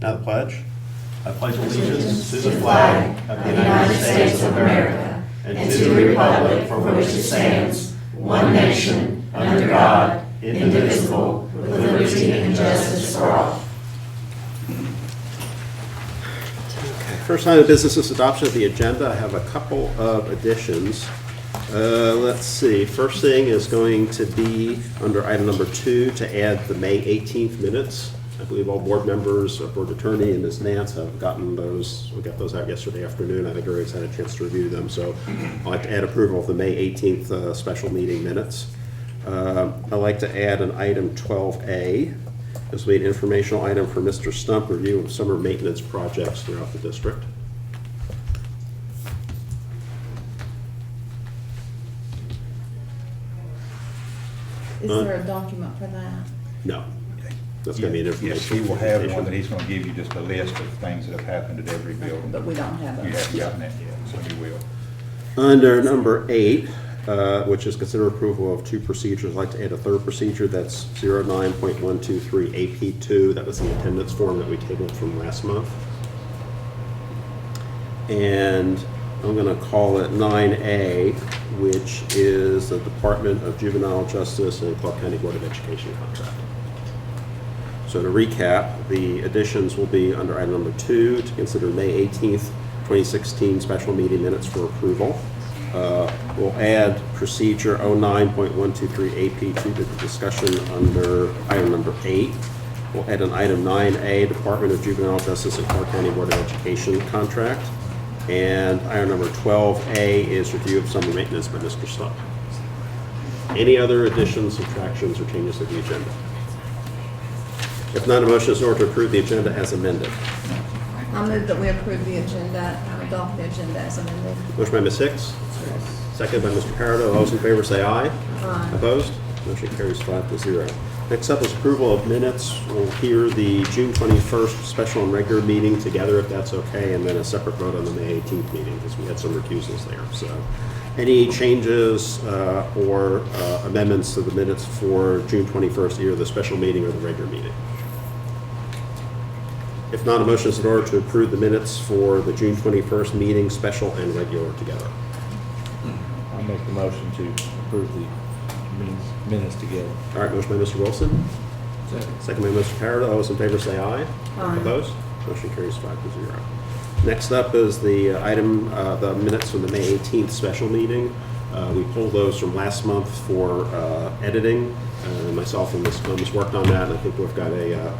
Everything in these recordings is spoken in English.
Now the pledge. I pledge Allegiance to the flag of the United States of America and to the republic for which it stands, one nation, under God, indivisible, with liberty and justice for all. First item of business is adoption of the agenda. I have a couple of additions. Let's see. First thing is going to be under item number 2 to add the May 18th minutes. I believe all board members, board attorney, and Ms. Nance have gotten those. We got those out yesterday afternoon. I think everybody's had a chance to review them. So I'd like to add approval of the May 18th special meeting minutes. I'd like to add an item 12A. This will be an informational item for Mr. Stump, review of summer maintenance projects throughout the district. Is there a document for that? No. That's going to be an information. Yes, he will have one that he's going to give you just a list of things that have happened at every building. But we don't have You it. haven't gotten that yet, so he will. Under number 8, which is consider approval of 2 procedures, I'd like to add a third procedure. That's 09.123 AP2. That was the attendance form that we tabled from last month. And I'm going to call it 9A, which is the Department of Juvenile Justice and Clark County Board of Education contract. So to recap, the additions will be under item number 2 to consider May 18th, 2016 special meeting minutes for approval. We'll add procedure 09.123 AP to the discussion under item number 8. We'll add an item 9A, Department of Juvenile Justice and Clark County Board of Education contract. And item number 12A is review of summer maintenance by Mr. Stump. Any other additions, subtractions, or changes to the agenda? If not, a motion is in order to approve the agenda as amended. I'll move that we approve the agenda, adopt the agenda as amended. Motion by Ms. Hicks, second by Mr. Parado. All those in favor say aye. Aye. Opposed? Motion carries 5-0. Next up is approval of minutes. We'll hear the June 21st special and regular meeting together, if that's okay, and then a separate vote on the May 18th meeting, because we had some recusals there. So any changes or amendments to the minutes for June 21st, either the special meeting or the regular meeting? If not, a motion is in order to approve the minutes for the June 21st meeting, special and regular together. I'll make the motion to approve the minutes together. All right, motion by Mr. Wilson, second by Mr. Parado. All those in favor say aye. Aye. Opposed? Motion carries 5-0. Next up is the item, the minutes from the May 18th special meeting. We pulled those from last month for editing. Myself and Ms. Combs worked on that, and I think we've got a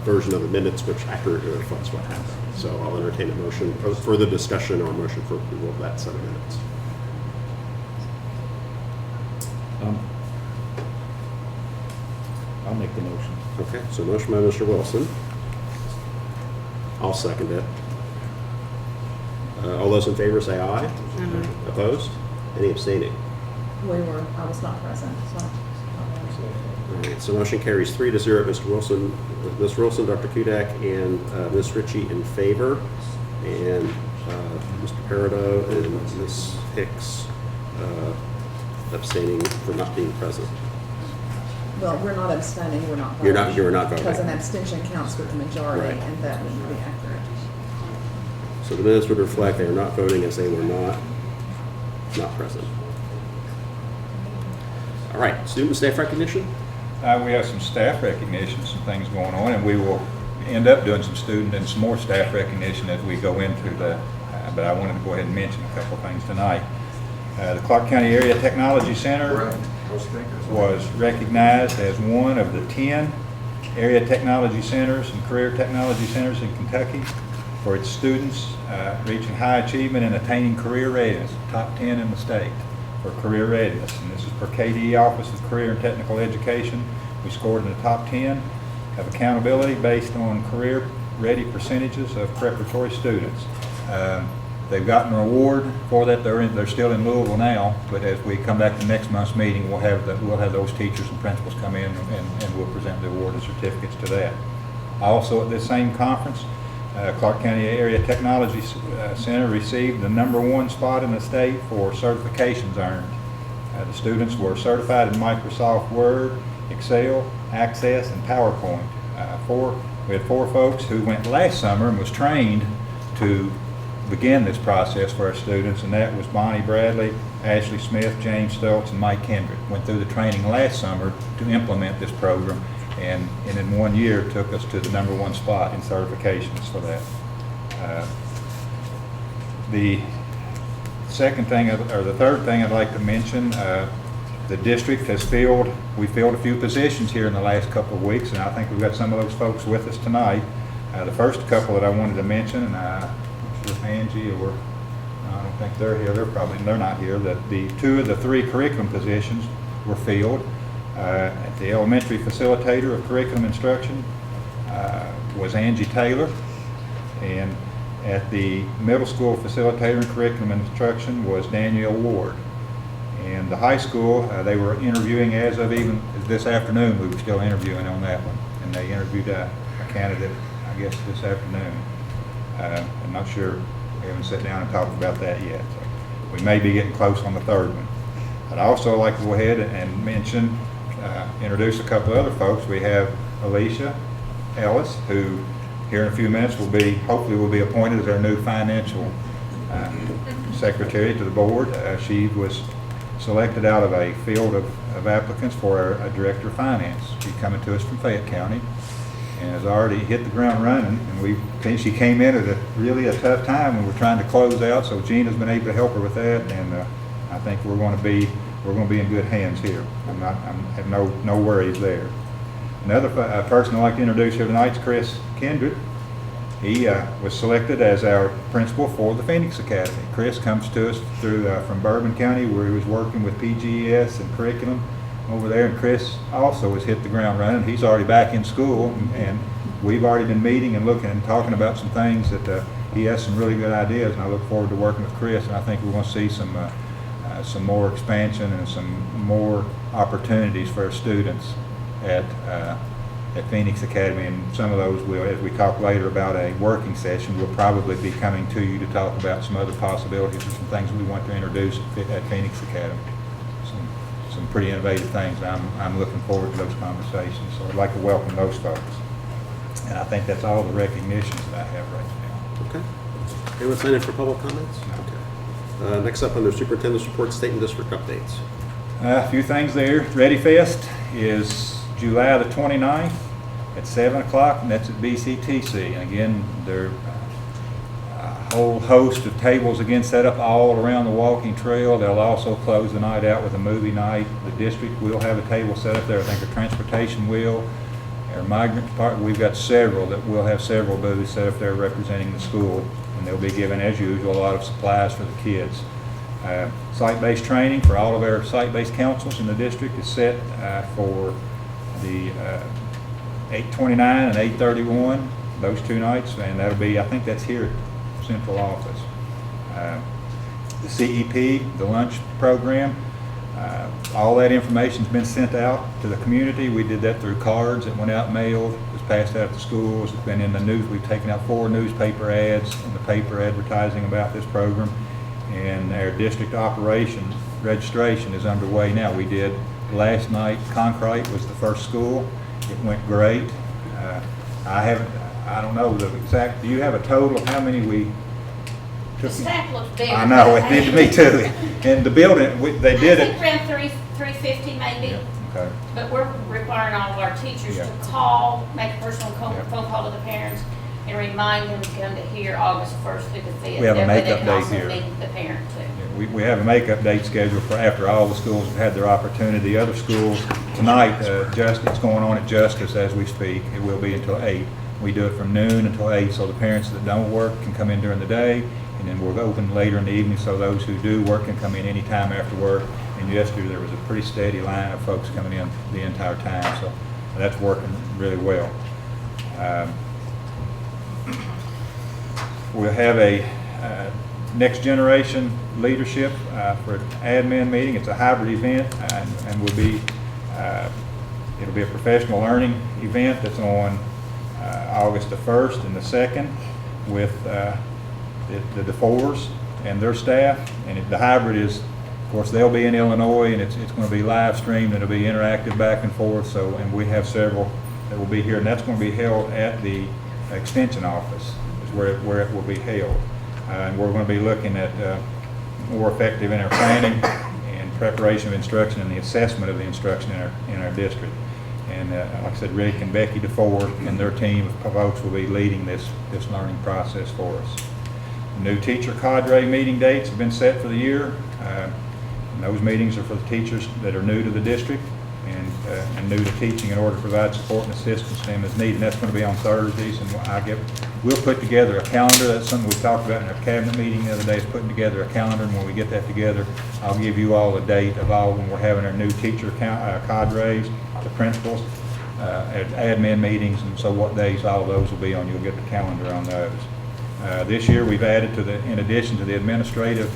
version of the minutes which accurately reflects what happened. So I'll entertain a motion, or further discussion or a motion for approval of that set of minutes. I'll make the motion. Okay, so motion by Mr. Wilson. I'll second it. All those in favor say aye. Opposed? Any abstaining? I was not present, so. All right, so motion carries 3-0. Mr. Wilson, Ms. Wilson, Dr. Kudak, and Ms. Ritchie in favor, and Mr. Parado and Ms. Hicks abstaining for not being present. Well, we're not abstaining, we're not You're voting. not voting. Because an abstention counts with the majority, Right. and that would be accurate. So the minutes would reflect they are not voting as they were not present. All right, student and staff recognition. We have some staff recognition, some things going on, and we will end up doing some student and some more staff recognition as we go into the, but I wanted to go ahead and mention a couple of things tonight. The Clark County Area Technology Center was recognized as one of the 10 area technology centers and career technology centers in Kentucky for its students reaching high achievement and attaining career readiness, top 10 in the state for career readiness. And this is per KDE Office of Career and Technical Education. We scored in the top 10 of accountability based on career ready percentages of preparatory students. They've gotten an award for that. They're still in Louisville now, but as we come back to next month's meeting, we'll have those teachers and principals come in and we'll present the award and certificates to that. Also at this same conference, Clark County Area Technology Center received the #1 spot in the state for certifications earned. The students were certified in Microsoft Word, Excel, Access, and PowerPoint. 4 We had 4 folks who went last summer and was trained to begin this process for our students, and that was Bonnie Bradley, Ashley Smith, James Stoltz, and Mike Kendrick. Went through the training last summer to implement this program, and in 1 year took us to the #1 spot in certifications for that. The second thing, or the third thing I'd like to mention, the district has we filled a few positions here in the last couple of weeks, and I think we've got some of those folks with us tonight. The first couple that I wanted to mention, and I'm sure Angie or, I don't think they're here, they're not here, that the 2 of the 3 curriculum positions were filled. At the elementary facilitator of curriculum instruction was Angie Taylor, and at the middle school facilitator in curriculum instruction was Danielle Ward. And the high school, they were interviewing as of even this afternoon. We were still interviewing on that one, and they interviewed a candidate, I guess, this afternoon. I'm not sure, we haven't sat down and talked about that yet. So we may be getting close on the third one. I'd also like to go ahead and mention, introduce a couple other folks. We have Alicia Ellis, who here in a few minutes hopefully will be appointed as our new financial secretary to the board. She was selected out of a field of applicants for a director of finance. She's coming to us from Fayette County and has already hit the ground running. And she came in at really a tough time when we're trying to close out, so Gina's been able to help her with that, and I think we're going to be in good hands here. I have no worries there. Another person I'd like to introduce here tonight is Chris Kendrick. He was selected as our principal for the Phoenix Academy. Chris comes to us from Bourbon County, where he was working with PGES and curriculum over there, and Chris also has hit the ground running. He's already back in school, and we've already been meeting and looking and talking about some things that he has some really good ideas, and I look forward to working with Chris, and I think we're going to see some more expansion and some more opportunities for our students at Phoenix Academy, and some of those will, as we talk later about a working session, we'll probably be coming to you to talk about some other possibilities and some things we want to introduce at Phoenix Academy. Some pretty innovative things. I'm looking forward to those conversations, so I'd like to welcome those folks. And I think that's all the recognitions that I have right now. Okay. Anyone sign in for public comments? Okay. Next up under Superintendent's Report, State and District Updates. A few things there. Ready Fest is July the 29th at 7 o'clock, and that's at BCTC. And again, there are a whole host of tables again set up all around the walking trail. They'll also close the night out with a movie night. The district will have a table set up there. I think the transportation will. Our migrant department, we've got several that will have several booths set up there representing the school, and they'll be given, as usual, a lot of supplies for the kids. Site-based training for all of our site-based councils in the district is set for the 8/29 and 8/31, those 2 nights, and that'll be, I think that's here at central office. The CEP, the lunch program, all that information's been sent out to the community. We did that through cards that went out mailed, was passed out to schools, it's been in the news. We've taken out 4 newspaper ads in the paper advertising about this program, and our district operations registration is underway now. We did last night. Concrete was the first school. It went great. I don't know the exact, do you have a total of how many we The took? staff looks big. I know, it did to me too. And the building, they did I it. think around 350 maybe, Okay. but we're requiring all of our teachers Yeah. to call, make a personal Yeah. phone call to the parents and remind them to come to here August 1st through the 5th. We have a That way makeup they can day also here. meet the parent too. We have a makeup date scheduled for after all the schools have had their opportunity. Other schools, tonight, it's going on at Justice as we speak. It will be until 8. We do it from noon until 8, so the parents that don't work can come in during the day, and then we're open later in the evening, so those who do work can come in any time after work. And yesterday, there was a pretty steady line of folks coming in the entire time, so that's working really well. We'll have a next generation leadership for an admin meeting. It's a hybrid event, and will be it'll be a professional learning event that's on August the 1st and the 2nd with the DeFores and their staff. And the hybrid is, of course, they'll be in Illinois, and it's going to be live streamed, and it'll be interactive back and forth. So, and we have several that will be here, and that's going to be held at the Extension Office, is where it will be held. And we're going to be looking at more effective in our planning and preparation of instruction and the assessment of the instruction in our district. And like I said, Rick and Becky DeFord and their team of folks will be leading this learning process for us. New teacher cadre meeting dates have been set for the year. And those meetings are for the teachers that are new to the district and new to teaching in order to provide support and assistance to them as needed. And that's going to be on Thursdays. And we'll put together a calendar. That's something we talked about in our cabinet meeting the other day, is putting together a calendar. And when we get that together, I'll give you all a date of all when we're having our new teacher cadres, the principals, at admin meetings, and so what days all of those will be on. You'll get the calendar on those. This year we've added in addition to the administrative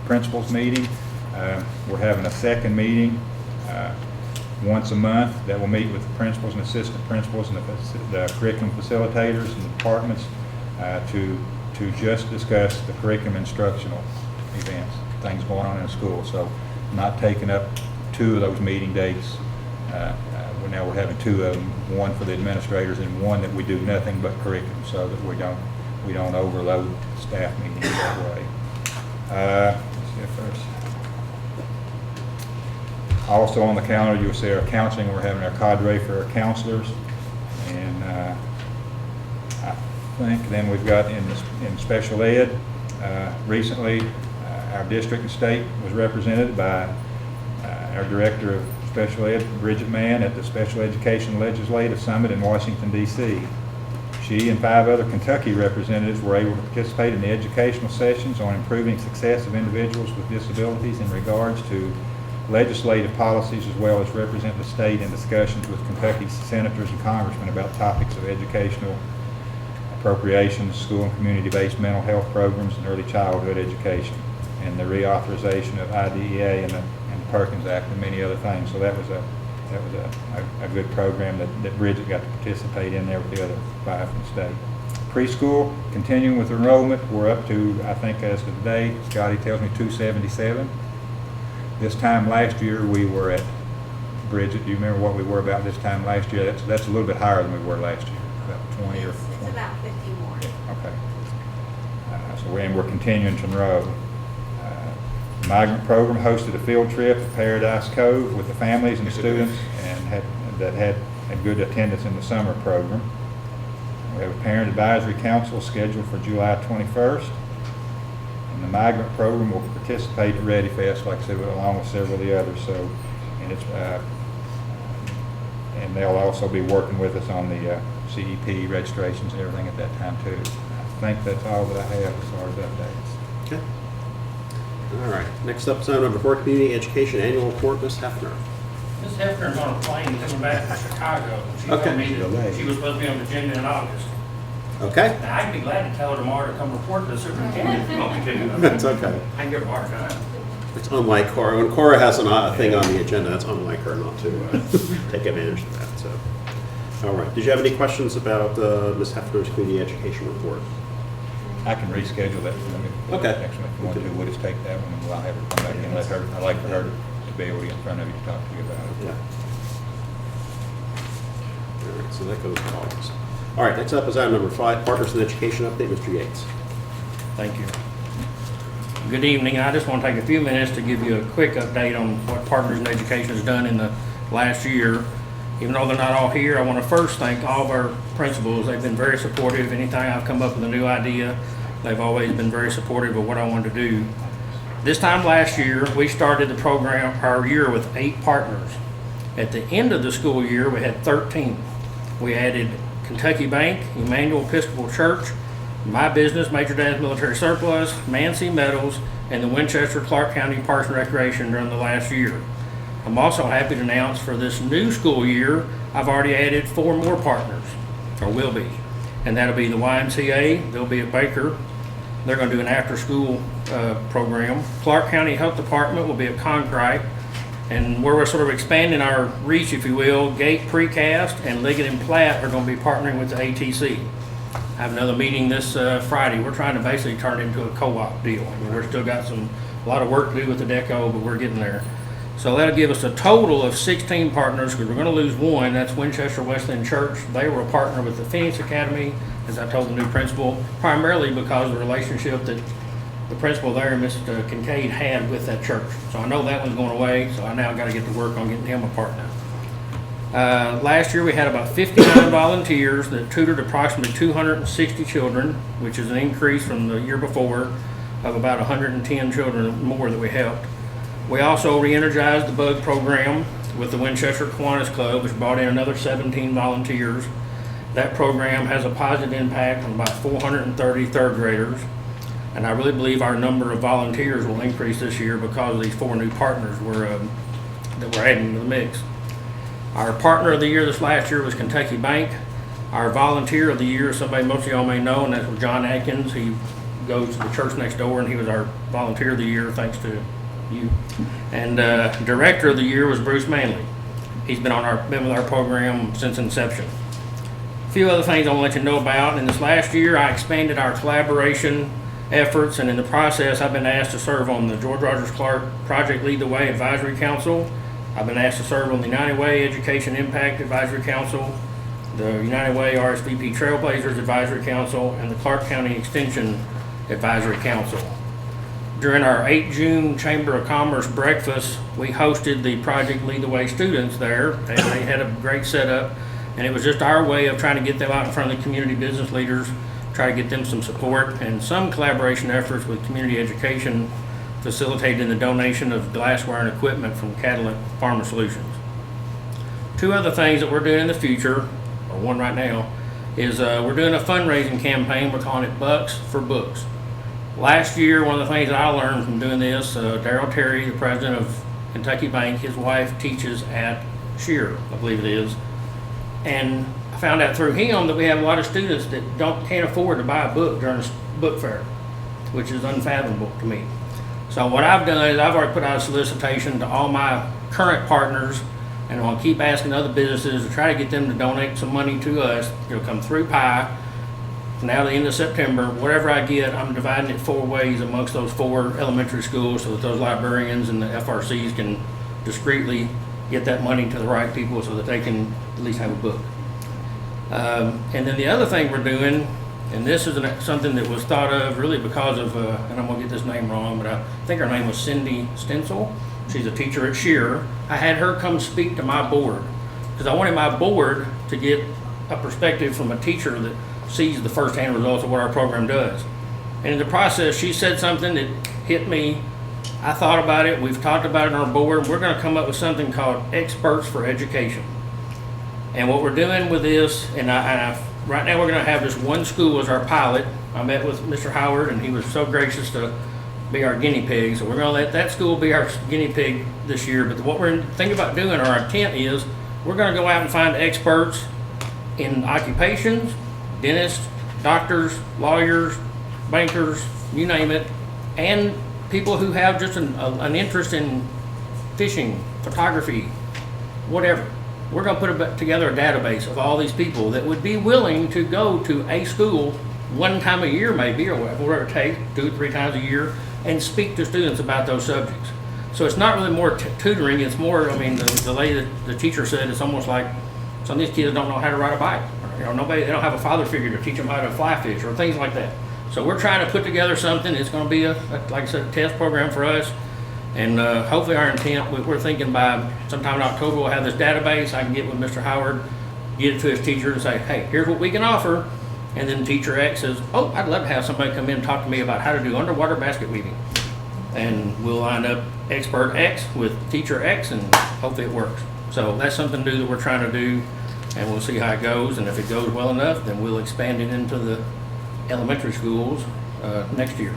principals meeting, we're having a second meeting once a month that will meet with the principals and assistant principals and the curriculum facilitators and the departments to just discuss the curriculum instructional events, things going on in the school. So not taking up 2 of those meeting dates. Now we're having 2 of them, one for the administrators and one that we do nothing but curriculum, so that we don't overload staff meetings that way. Let's see if there's also on the calendar, you'll see our counseling. We're having our cadre for our counselors, and I think then we've got in special ed. Recently, our district and state was represented by our director of special ed, Bridget Mann, at the Special Education Legislative Summit in Washington, D.C. She and 5 other Kentucky representatives were able to participate in the educational sessions on improving success of individuals with disabilities in regards to legislative policies, as well as represent the state in discussions with Kentucky senators and congressmen about topics of educational appropriations, school and community-based mental health programs, and early childhood education, and the reauthorization of IDEA and the Perkins Act and many other things. So that was a good program that Bridget got to participate in there with the other 5 from the state. Preschool, continuing with enrollment, we're up to, I think as of today, Scotty tells me 277. This time last year we were at, Bridget, do you remember what we were about this time last year? That's a little bit higher than we were last year, about 20 or 20. It's about 50 more. Yeah, okay. We're continuing to enroll. The migrant program hosted a field trip to Paradise Cove with the families and the students, and had good attendance in the summer program. We have a parent advisory council scheduled for July 21st. And the migrant program will participate at Ready Fest, like I said, along with several of the others. So, and they'll also be working with us on the CEP registrations and everything at that time too. I think that's all that I have as far as updates. Okay. All right. Next up is item number 4, Community Education Annual Report, Ms. Hefner. Ms. Hefner's on a plane coming back from Chicago. She Okay. told me that she was supposed to be on the agenda in August. Okay. Now, I'd be glad to tell her tomorrow to come report to the superintendent if you want me to. That's okay. I can give her a hard time. It's unlike Cora. When Cora has a thing on the agenda, that's unlike her not to take advantage of that. So, all right. Did you have any questions about Ms. Hefner's Community Education Report? I can reschedule that for them. Okay. Next one, if you want to, we'll just take that one and we'll have her come back and let her, I'd like for her to be able to get in front of you to talk to you about it. Yeah. All right, so that goes to August. All right, next up is item number 5, Partners in Education Update, Mr. Yates. Thank you. Good evening. I just want to take a few minutes to give you a quick update on what Partners in Education has done in the last year. Even though they're not all here, I want to first thank all of our principals. They've been very supportive. Anytime I've come up with a new idea, they've always been very supportive of what I wanted to do. This time last year, we started the program, our year, with 8 partners. At the end of the school year, we had 13. We added Kentucky Bank, Emmanuel Episcopal Church, My Business, Major Dad's Military Surplus, Mancy Metals, and the Winchester Clark County Parks and Recreation during the last year. I'm also happy to announce for this new school year, I've already added 4 more partners, or will be. And that'll be the YMCA, they'll be at Baker. They're going to do an after-school program. Clark County Health Department will be at Concrete. And where we're sort of expanding our reach, if you will, Gate Precast and Liggett and Platt are going to be partnering with the ATC. I have another meeting this Friday. We're trying to basically turn it into a co-op deal. We've still got a lot of work to do with the DECO, but we're getting there. So that'll give us a total of 16 partners, because we're going to lose one. That's Winchester Wesleyan Church. They were a partner with the Phoenix Academy, as I told the new principal, primarily because of the relationship that the principal there, Mr. Kincaid, had with that church. So I know that one's going away, so I now got to get to work on getting him a partner. Last year, we had about 59 volunteers that tutored approximately 260 children, which is an increase from the year before of about 110 children more that we helped. We also re-energized the bug program with the Winchester Kiwanis Club, which brought in another 17 volunteers. That program has a positive impact on about 430 third graders, and I really believe our number of volunteers will increase this year because of these 4 new partners that we're adding to the mix. Our partner of the year this last year was Kentucky Bank. Our volunteer of the year, somebody most of y'all may know, and that's John Atkins. He goes to the church next door, and he was our volunteer of the year, thanks to you. And director of the year was Bruce Manley. He's been with our program since inception. A few other things I want to let you know about. In this last year, I expanded our collaboration efforts, and in the process, I've been asked to serve on the George Rogers Clark Project Lead the Way Advisory Council. I've been asked to serve on the United Way Education Impact Advisory Council, the United Way RSVP Trailblazers Advisory Council, and the Clark County Extension Advisory Council. During our 8 June Chamber of Commerce breakfast, we hosted the Project Lead the Way students there, and they had a great setup, and it was just our way of trying to get them out in front of the community business leaders, try to get them some support, and some collaboration efforts with community education facilitated in the donation of glassware and equipment from Cadillac Pharma Solutions. 2 other things that we're doing in the future, or one right now, is we're doing a fundraising campaign. We're calling it Bucks for Books. Last year, one of the things I learned from doing this, Darrell Terry, the president of Kentucky Bank, his wife teaches at Shear, I believe it is, and I found out through him that we have a lot of students that can't afford to buy a book during a book fair, which is unfathomable to me. So what I've done is I've already put out a solicitation to all my current partners, and I'll keep asking other businesses to try to get them to donate some money to us. It'll come through PI. Now the end of September, whatever I get, I'm dividing it 4 ways amongst those 4 elementary schools so that those librarians and the FRCs can discreetly get that money to the right people so that they can at least have a book. And then the other thing we're doing, and this is something that was thought of really because of, and I'm going to get this name wrong, but I think her name was Cindy Stencil. She's a teacher at Shear. I had her come speak to my board because I wanted my board to get a perspective from a teacher that sees the first-hand results of what our program does. And in the process, she said something that hit me. I thought about it. We've talked about it on our board. We're going to come up with something called Experts for Education. And what we're doing with this, right now we're going to have this one school as our pilot. I met with Mr. Howard, and he was so gracious to be our guinea pig. So we're going to let that school be our guinea pig this year. But what we're thinking about doing, or our intent is, we're going to go out and find experts in occupations, dentists, doctors, lawyers, bankers, you name it, and people who have just an interest in fishing, photography, whatever. We're going to put together a database of all these people that would be willing to go to a school 1 time a year maybe, or whatever it takes, 2 or 3 times a year, and speak to students about those subjects. So it's not really more tutoring, it's more, the lady, the teacher said, it's almost like some of these kids don't know how to ride a bike. They don't have a father figure to teach them how to fly fish or things like that. So we're trying to put together something. It's going to be like I said, a test program for us. And hopefully our intent, we're thinking by sometime in October, we'll have this database. I can get with Mr. Howard, get it to his teacher and say, hey, here's what we can offer. And then teacher X says, oh, I'd love to have somebody come in and talk to me about how to do underwater basket weaving. And we'll line up expert X with teacher X, and hopefully it works. So that's something new that we're trying to do, and we'll see how it goes. And if it goes well enough, then we'll expand it into the elementary schools next year.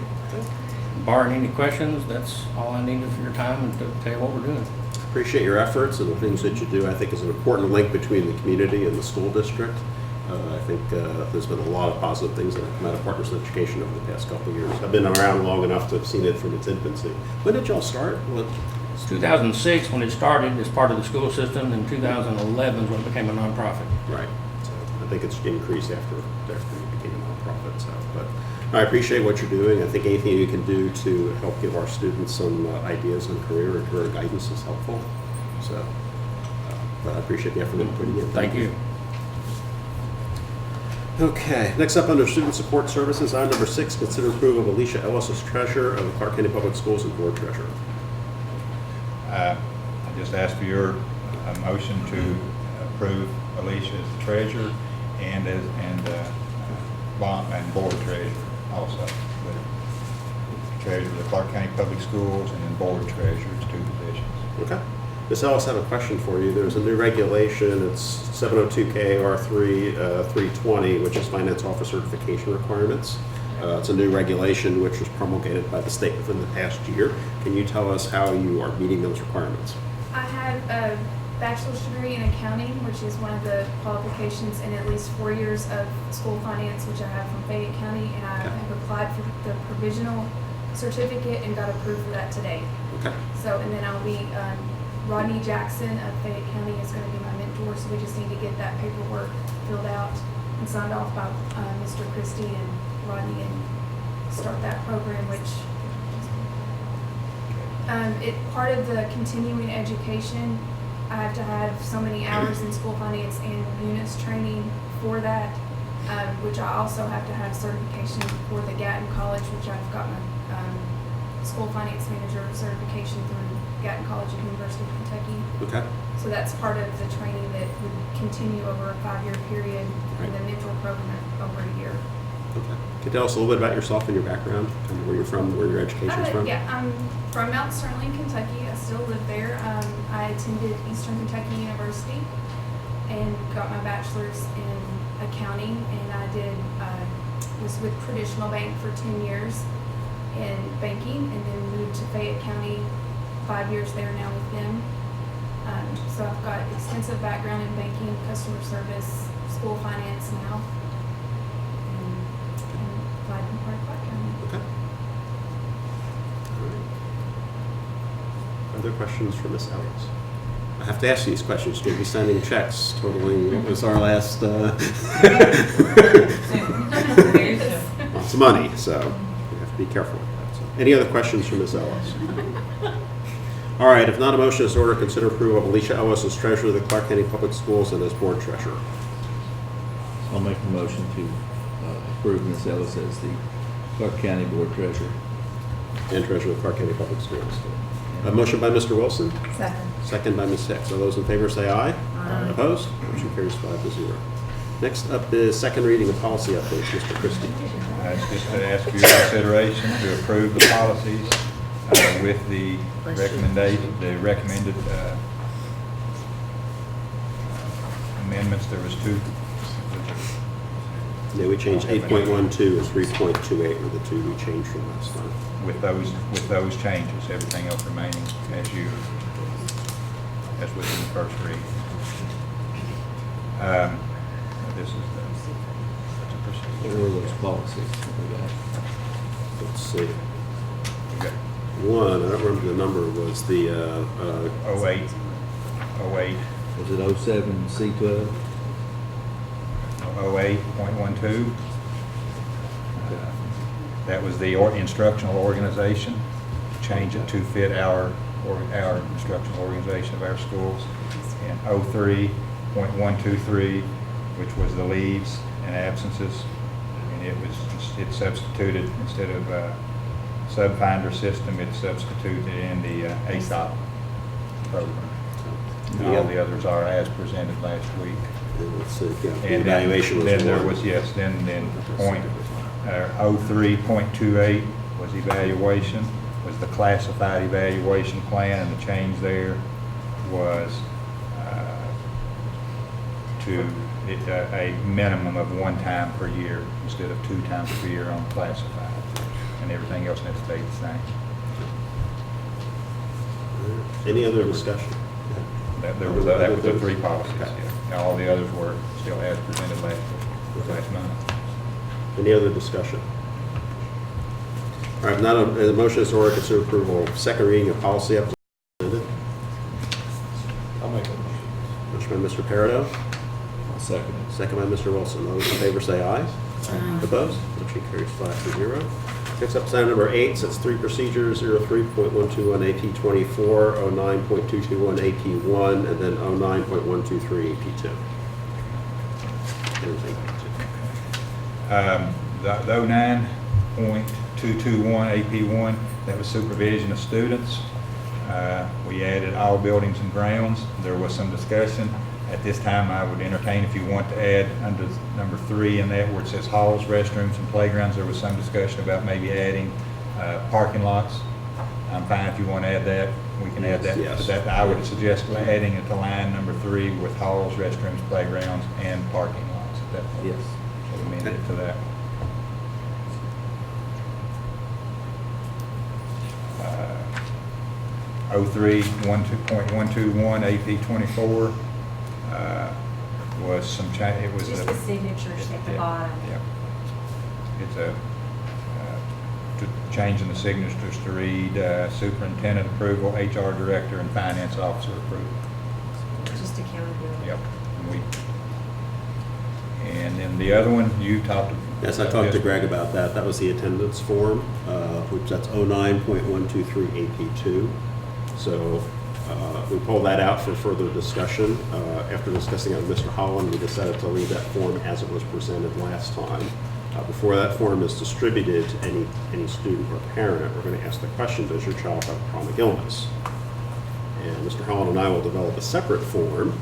Barring any questions, that's all I needed for your time and to tell you what we're doing. Appreciate your efforts and the things that you do. I think is an important link between the community and the school district. I think there's been a lot of positive things that have come out of Partners in Education over the past couple of years. I've been around long enough to have seen it from its infancy. When did y'all start? 2006 when it started as part of the school system, and 2011 is when it became a nonprofit. Right. So think it's increased after you became a nonprofit. So, but I appreciate what you're doing. I think anything you can do to help give our students some ideas on career or career guidance is helpful. So, but I appreciate the effort that you're putting in. Thank you. Okay, next up under Student Support Services, item number 6, consider approval of Alicia Ellis as treasurer of the Clark County Public Schools and board treasurer. I just ask for your motion to approve Alicia as the treasurer and board treasurer also. The treasurer of the Clark County Public Schools and then board treasurer, it's 2 positions. Okay. Ms. Ellis, I have a question for you. There's a new regulation, it's 702KR3 320, which is finance officer certification requirements. It's a new regulation which was promulgated by the state within the past year. Can you tell us how you are meeting those requirements? I have a bachelor's degree in accounting, which is one of the qualifications, and at least 4 years of school finance, which I have from Fayette County, and I have applied for the provisional certificate and got approved for that today. Okay. So, and then I'll be, Rodney Jackson of Fayette County is going to be my mentor, so we just need to get that paperwork filled out and signed off by Mr. Christie and Rodney and start that program, which part of the continuing education, I have to have so many hours in school finance and UNIS training for that, which I also have to have certification for the Gatton College, which I've got my school finance manager certification through Gatton College at University of Kentucky. Okay. So that's part of the training that would continue over a 5-year period, and the mentor program over a year. Okay. Can you tell us a little bit about yourself and your background, kind of where you're from, where your education is from? Yeah, I'm from Mount Sterling, Kentucky. I still live there. I attended Eastern Kentucky University and got my bachelor's in accounting, and I was with Traditional Bank for 10 years in banking, and then moved to Fayette County, 5 years there now with them. So I've got extensive background in banking, customer service, school finance now. Glad to be part of Clark County. Okay. All right. Other questions for Ms. Ellis? I have to ask you these questions. You're going to be sending checks totaling, what was our last, lots of money, so you have to be careful with that. So, any other questions for Ms. Ellis? All right, if not, a motion is in order to consider approval of Alicia Ellis as treasurer of the Clark County Public Schools and as board treasurer. I'll make the motion to approve Ms. Ellis as the Clark County Board Treasurer. And treasurer of the Clark County Public Schools. A motion by Mr. Wilson, Second. second by Ms. Hicks. All those in favor say aye. Aye. Opposed? Motion carries 5-0. Next up is second reading of policy updates. Mr. Christie. It's just to ask for your consideration to approve the policies with the recommended amendments. There was 2. Yeah, we changed 8.12 and 3.28 were the 2 we changed from last time. With those changes, everything else remaining as within the first reading. This is What were those policies that we got? Let's see. we got One, I don't remember the number, was the 08, Was it 07 C12? 08.12. That was the instructional organization, change it to fit our instructional organization of our schools. And 03.123, which was the leaves and absences. And it substituted, instead of sub-finder system, it substituted in the ASOP program. And all the others are as presented last week. let's see, yeah, the And evaluation was then there one. was, yes, then point 03.28 was evaluation, was the classified evaluation plan, and the change there was to a minimum of 1 time per year instead of 2 times per year on classified, and everything else has stayed the same. Any other discussion? That was the 3 policies, yeah. All the others were still as presented last month. Any other discussion? All right, now the motion is in order to consider approval of second reading of policy as presented. I'll make a motion. Motion by Mr. Peridot, I'll second it. Second by Mr. Wilson. Those in favor say aye. Opposed? Motion carries 5-0. Next up is item number 8, sets 3 procedures, 03.121 AP 24, 09.221 AP 1, and then 09.123 AP 2. Anything? The 09.221 AP1, that was supervision of students. We added all buildings and grounds. There was some discussion. At this time, I would entertain if you want to add under number 3 in that where it says halls, restrooms, and playgrounds, there was some discussion about maybe adding parking lots. I'm fine if you want to add that. We can add that. Yes. But I would suggest adding it to line number 3 with halls, restrooms, playgrounds, and parking lots. If that Yes. so we amend it to that. 03.121 AP 24 was some change. It was Just the signatures at the bottom. Yeah. It's a changing the signatures to read superintendent approval, HR director, and finance officer approval. Just accountability. Yep. And then the other one you talked. Yes, I talked to Greg about that. That was the attendance form, which that's 09.123 AP2. So we pulled that out for further discussion. After discussing it with Mr. Holland, we decided to leave that form as it was presented last time. Before that form is distributed to any student or parent, we're going to ask the question, does your child have a chronic illness? And Mr. Holland and I will develop a separate form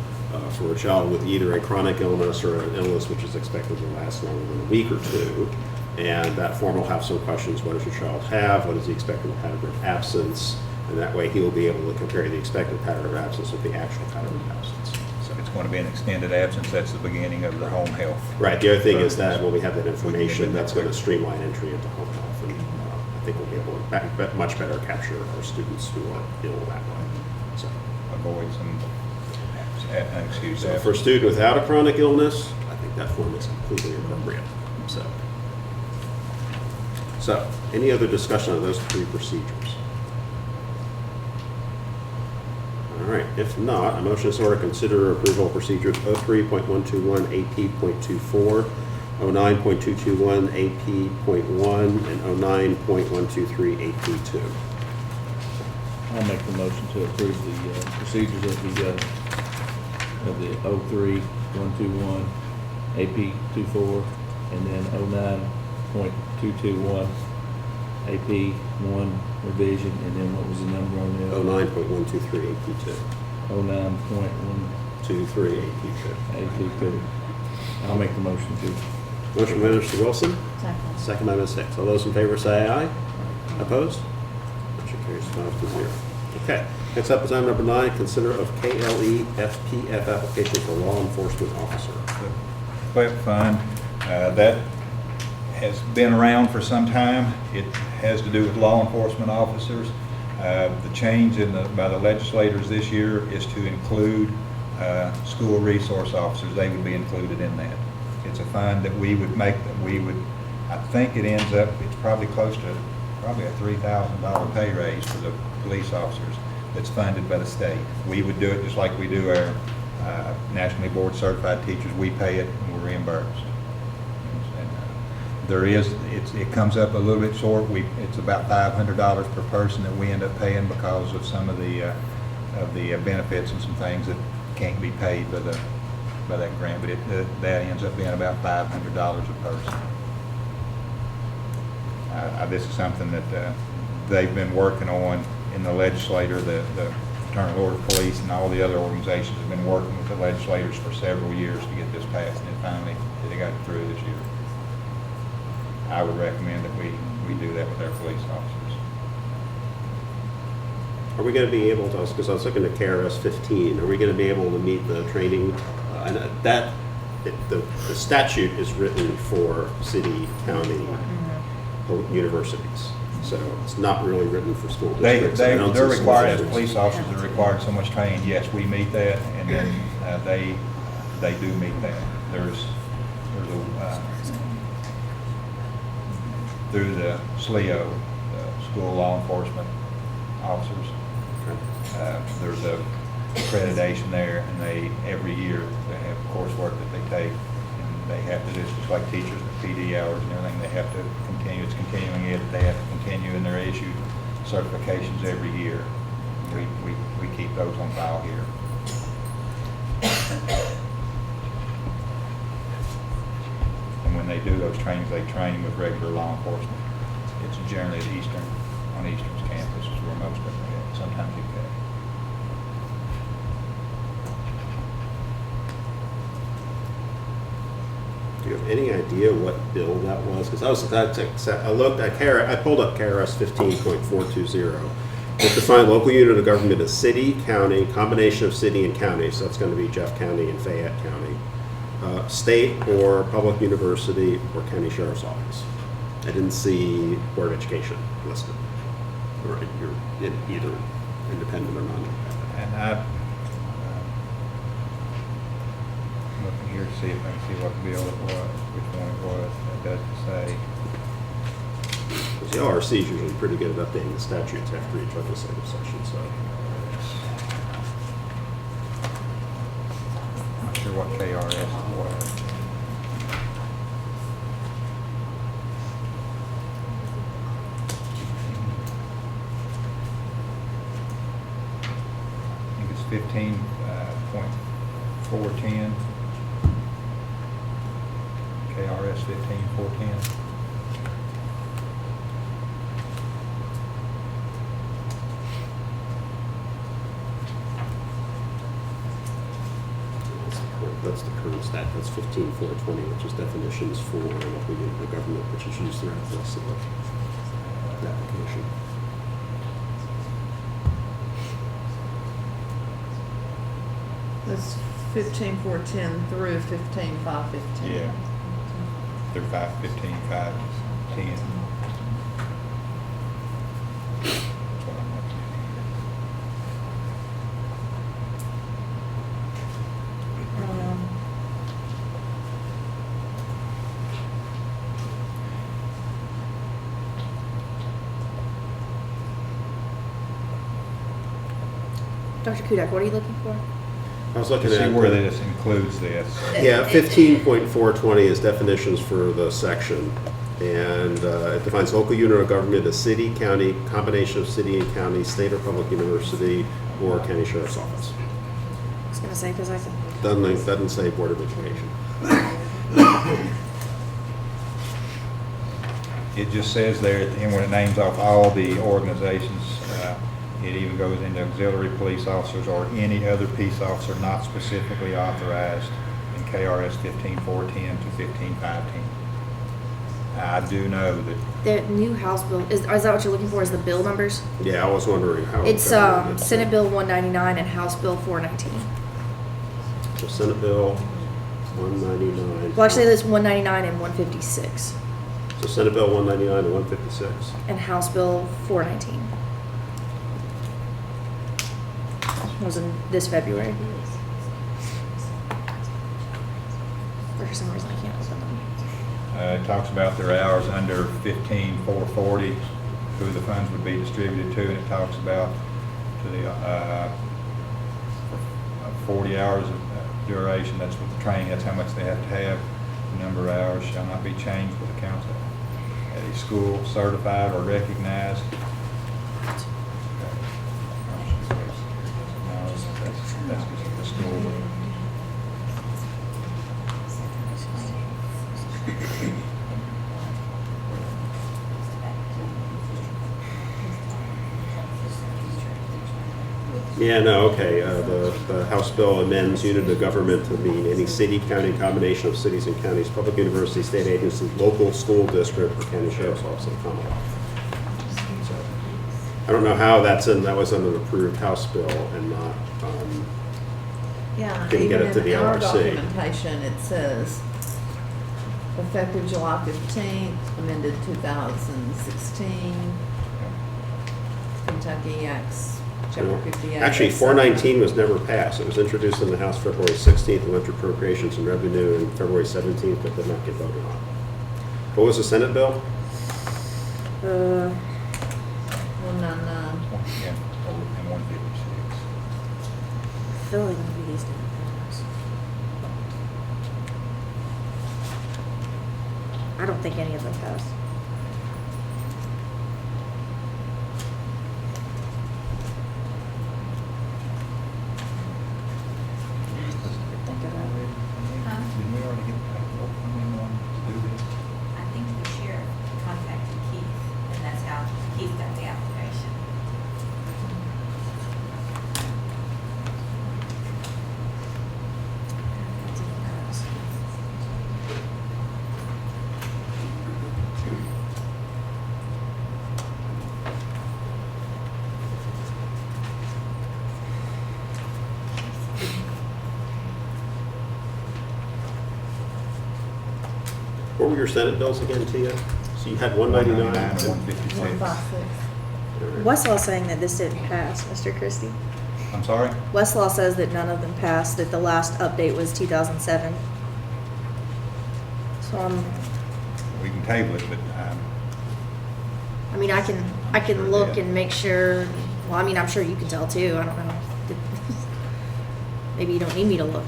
for a child with either a chronic illness or an illness which is expected to last longer than a week or two. And that form will have some questions. What does your child have? What is the expected pattern of absence? And that way he will be able to compare the expected pattern of absence with the actual pattern of absence. So if it's going to be an extended absence, that's the beginning of the home health. Right. The other thing is that when we have that information, that's going to streamline entry into home health. And I think we'll be able to much better capture our students who are ill that way. So. Avoid some unexcused So absence. for a student without a chronic illness, I think that form is completely appropriate. So any other discussion on those 3 procedures? All right, if not, a motion is in order to consider approval of procedures 03.121 AP.24, 09.221 AP.1, and 09.123 AP2. I'll make the motion to approve the procedures of the 03.121 AP 24 and then 09.221 AP 1 revision, and then what was the number on the other? 09.123 AP2. 09.123 AP2. AP 2. I'll make the motion to. Motion by Mr. Wilson, Second. second by Ms. Hicks. All those in favor say aye. Opposed? Motion carries 5-0. Okay, next up is item number 9, consider of KLE FPF application for law enforcement officer. CLEP fund, that has been around for some time. It has to do with law enforcement officers. The change by the legislators this year is to include school resource officers. They would be included in that. It's a fund that we would make, I think it ends up, it's probably close to a $3,000 pay raise for the police officers that's funded by the state. We would do it just like we do our nationally board certified teachers. We pay it and we're reimbursed. It comes up a little bit short. It's about $500 per person that we end up paying because of some of the benefits and some things that can't be paid by that grant. But that ends up being about $500 a person. This is something that they've been working on in the legislature. The Fraternal Order of Police and all the other organizations have been working with the legislators for several years to get this passed, and finally they got it through this year. I would recommend that we do that with our police officers. Are we going to be able to, because I was looking at KRS 15, are we going to be able to meet the training? And the statute is written for city, county, universities. So it's not really written for school districts. They're required, as police officers, they're required so much training. Yes, we meet that, and then they do meet that. There's a through the SLEO, the School Law Enforcement Officers. There's a accreditation there, and every year they they have coursework that they take, and they have to do, just like teachers with PD hours and everything, they have to continue, it's continuing ed, they have to continue, and they're issued certifications every year. We keep those on file here. And when they do those trainings, they train with regular law enforcement. It's generally at Eastern, on Eastern's campus is where most of them are, sometimes UK. Do you have any idea what bill that was? Because I looked at I pulled up KRS 15.420. It defined local unit of government as city, county, combination of city and county, so that's going to be Jeff County and Fayette County, state or public university or county sheriff's office. I didn't see Board of Education listed, or you're in either independent or non-independent. And looking here to see if I can see what bill it was, which one it was. It doesn't say. Because the LRC is usually pretty good at updating the statutes after each legislative session, so. Not sure what KRS was. I think it's 15.410. KRS 15.410. That's the current stat, that's 15.420, which is definitions for local unit of government, which is used throughout the rest of the application. That's 15.410 through 15.515. Yeah. They're 5:15, 5:10. That's what I'm looking Dr. Kudak, what are you looking for? I was at. looking To see at. where this includes this. Yeah, 15.420 is definitions for the section, and it defines local unit of government as city, county, combination of city and county, state or public university, or county sheriff's office. I was gonna say, because I said. Doesn't say Board of Education. It just says there at the end when it names off all the organizations, it even goes into auxiliary police officers or any other peace officer not specifically authorized in KRS 15.410 to 15.510. I do know that The new House bill, is that what you're looking for, is the bill numbers? Yeah, I was wondering how. It's that- Senate Bill 199 and House Bill 419. So Senate Bill 199. Well, actually, there's 199 and 156, So Senate Bill 199 and 156. and House Bill 419. Was in this February. For some reason, I can't open them. it talks about their hours under 15.440, who the funds would be distributed to, and it talks about to the 40 hours of duration. That's what the training. That's how much they have to have. The number of hours shall not be changed with the council at a school certified or recognized. No, that's just the school. Yeah, no, okay. The House bill amends unit of government to mean any city, county, combination of cities and counties, public university, state agency, local school district, or county sheriff's office of the Commonwealth. So, I don't know how that was in an approved House bill and not, Yeah, Didn't get even it to in the our LRC. documentation, it says effective July 15th, amended 2016, Kentucky Acts, Chapter 58. actually, 419 was never passed. It was introduced in the House February 16th and went through appropriations and revenue in February 17th, but did not get voted on. What was the Senate bill? 199. Yeah, and 156. I feel like maybe these different ones. I don't think any of them passed. Think of that. Did we already get paperwork from anyone to do this? I think the sheriff contacted Keith, and that's how Keith got the application. What were your Senate bills again, Tia? So you had 199? 156. 156. Westlaw saying that this didn't pass, Mr. Christie. I'm sorry? Westlaw says that none of them passed, that the last update was 2007. So We can table it, but, I mean, I can look and make sure, well, I mean, I'm sure you can tell too, I don't know. Maybe you don't need me to look.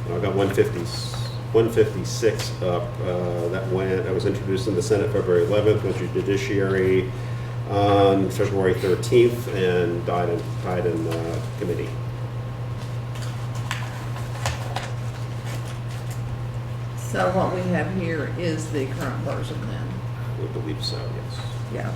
I got 156 up, that was introduced in the Senate February 11th, went to judiciary on February 13th, and died in committee. So what we have here is the current version then. We believe so, yes. Yeah.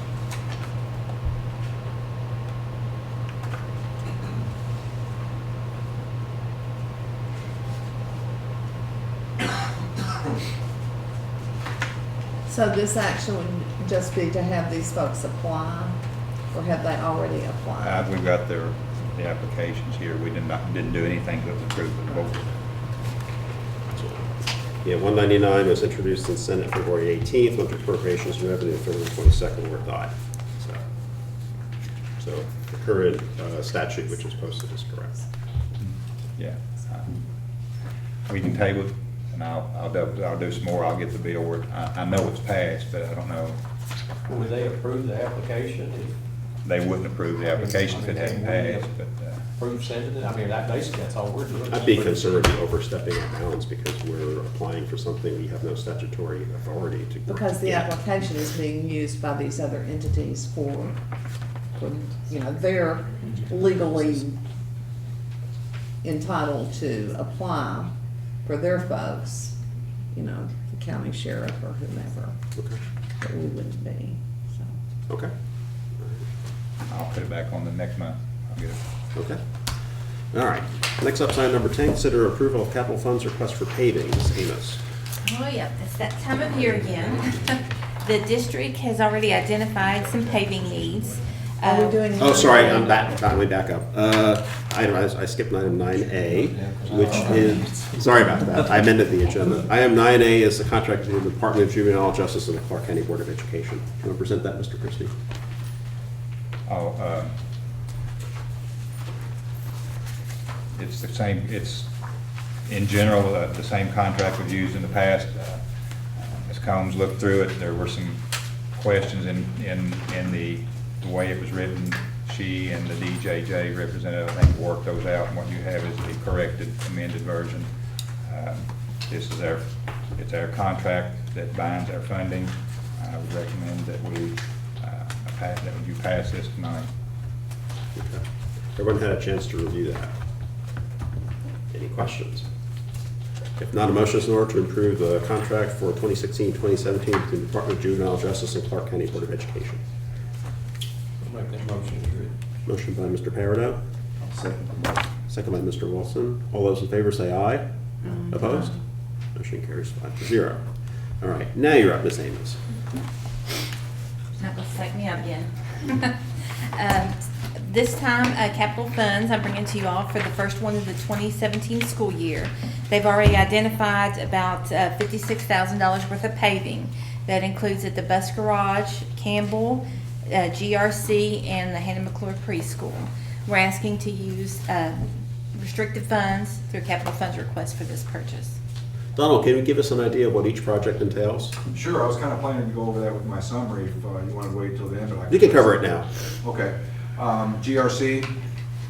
So this action would just be to have these folks apply, or have they already applied? we've got the applications here. We didn't do anything that was approved by the board. Yeah, 199 was introduced in Senate February 18th, went to appropriations and revenue February 22nd, where it died. So the current statute, which is posted, is correct. Yeah. We can table it, and I'll do some more. I'll get the bill where, I know it's passed, but I don't know. Would they approve the application if They wouldn't approve the application if it hadn't passed, but, approve sending it? I mean, basically, that's all we're doing. I'd be concerned of overstepping our bounds because we're applying for something we have no statutory authority to. Because the Yeah. application is being used by these other entities for, you know, they're legally entitled to apply for their folks, you know, the county sheriff or whomever, Okay. but we wouldn't be, so. Okay. I'll put it back on the next month. I'll get it. Okay. All right. Next up, sign number 10, consider approval of capital funds request for paving. Ms. Amos. Oh, yeah, it's that time of year again. The district has already identified some paving needs. Are we doing? Oh, sorry, I'm back, let me back up. I skipped item 9A, which is, sorry about that, I amended the agenda. Item 9A is the contract between the Department of Juvenile Justice and the Clark County Board of Education. Can you want to present that, Mr. Christie? It's the same, it's, in general, the same contract we've used in the past. Ms. Combs looked through it, there were some questions in the way it was written. She and the DJJ representative, I think, worked those out, and what you have is the corrected, amended version. This is it's our contract that binds our funding. I would recommend that you pass this tonight. Okay. Everyone had a chance to review that. Any questions? If not, a motion is in order to approve the contract for 2016-2017 between the Department of Juvenile Justice and Clark County Board of Education. I'll make that motion, Drew. Motion by Mr. Peridot, second by Mr. Wilson. All those in favor say aye. Opposed? Motion carries 5-0. All right, now you're up, Ms. Amos. Not gonna psych me out again. This time, capital funds, I'm bringing to you all for the first one of the 2017 school year. They've already identified about $56,000 worth of paving. That includes at the bus garage, Campbell, GRC, and the Hannah McClure preschool. We're asking to use restricted funds through capital funds request for this purchase. Donald, can you give us an idea of what each project entails? Sure, I was kind of planning to go over that with my summary if you want to wait till the end. But You can cover it now. Okay. GRC,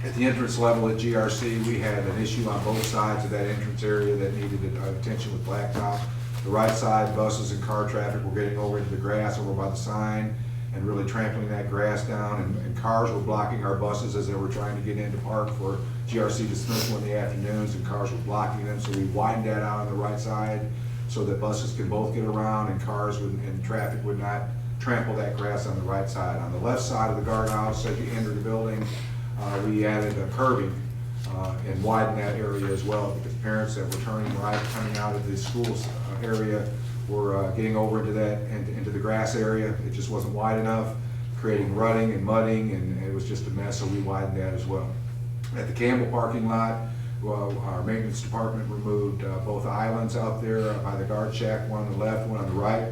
at the entrance level at GRC, we had an issue on both sides of that entrance area that needed attention with blacktop. The right side, buses and car traffic were getting over into the grass over by the sign and really trampling that grass down, and cars were blocking our buses as they were trying to get into park for GRC dismissal in the afternoons, and cars were blocking them, so we widened that out on the right side so that buses can both get around and cars and traffic would not trample that grass on the right side. On the left side of the guardhouse, as you enter the building, we added a curbing and widened that area as well, because parents that were turning right coming out of the schools area were getting over into the grass area. It just wasn't wide enough, creating rutting and mudding, and it was just a mess, so we widened that as well. At the Campbell parking lot, well, our maintenance department removed both islands out there by the guard shack, one on the left, one on the right.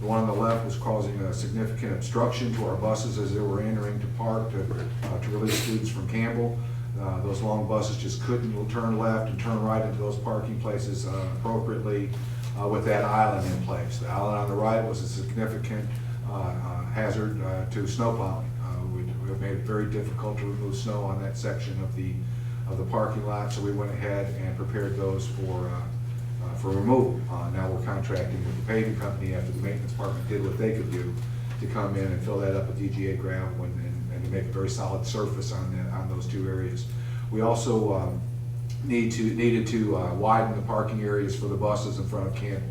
The one on the left was causing a significant obstruction to our buses as they were entering to park to release students from Campbell. Those long buses just couldn't turn left and turn right into those parking places appropriately with that island in place. The island on the right was a significant hazard to snowplowing. We made it very difficult to remove snow on that section of the parking lot, so we went ahead and prepared those for removal. Now we're contracting with the paving company after the maintenance department did what they could do to come in and fill that up with DGA gravel and to make a very solid surface on those two areas. We also needed to widen the parking areas for the buses in front of Campbell.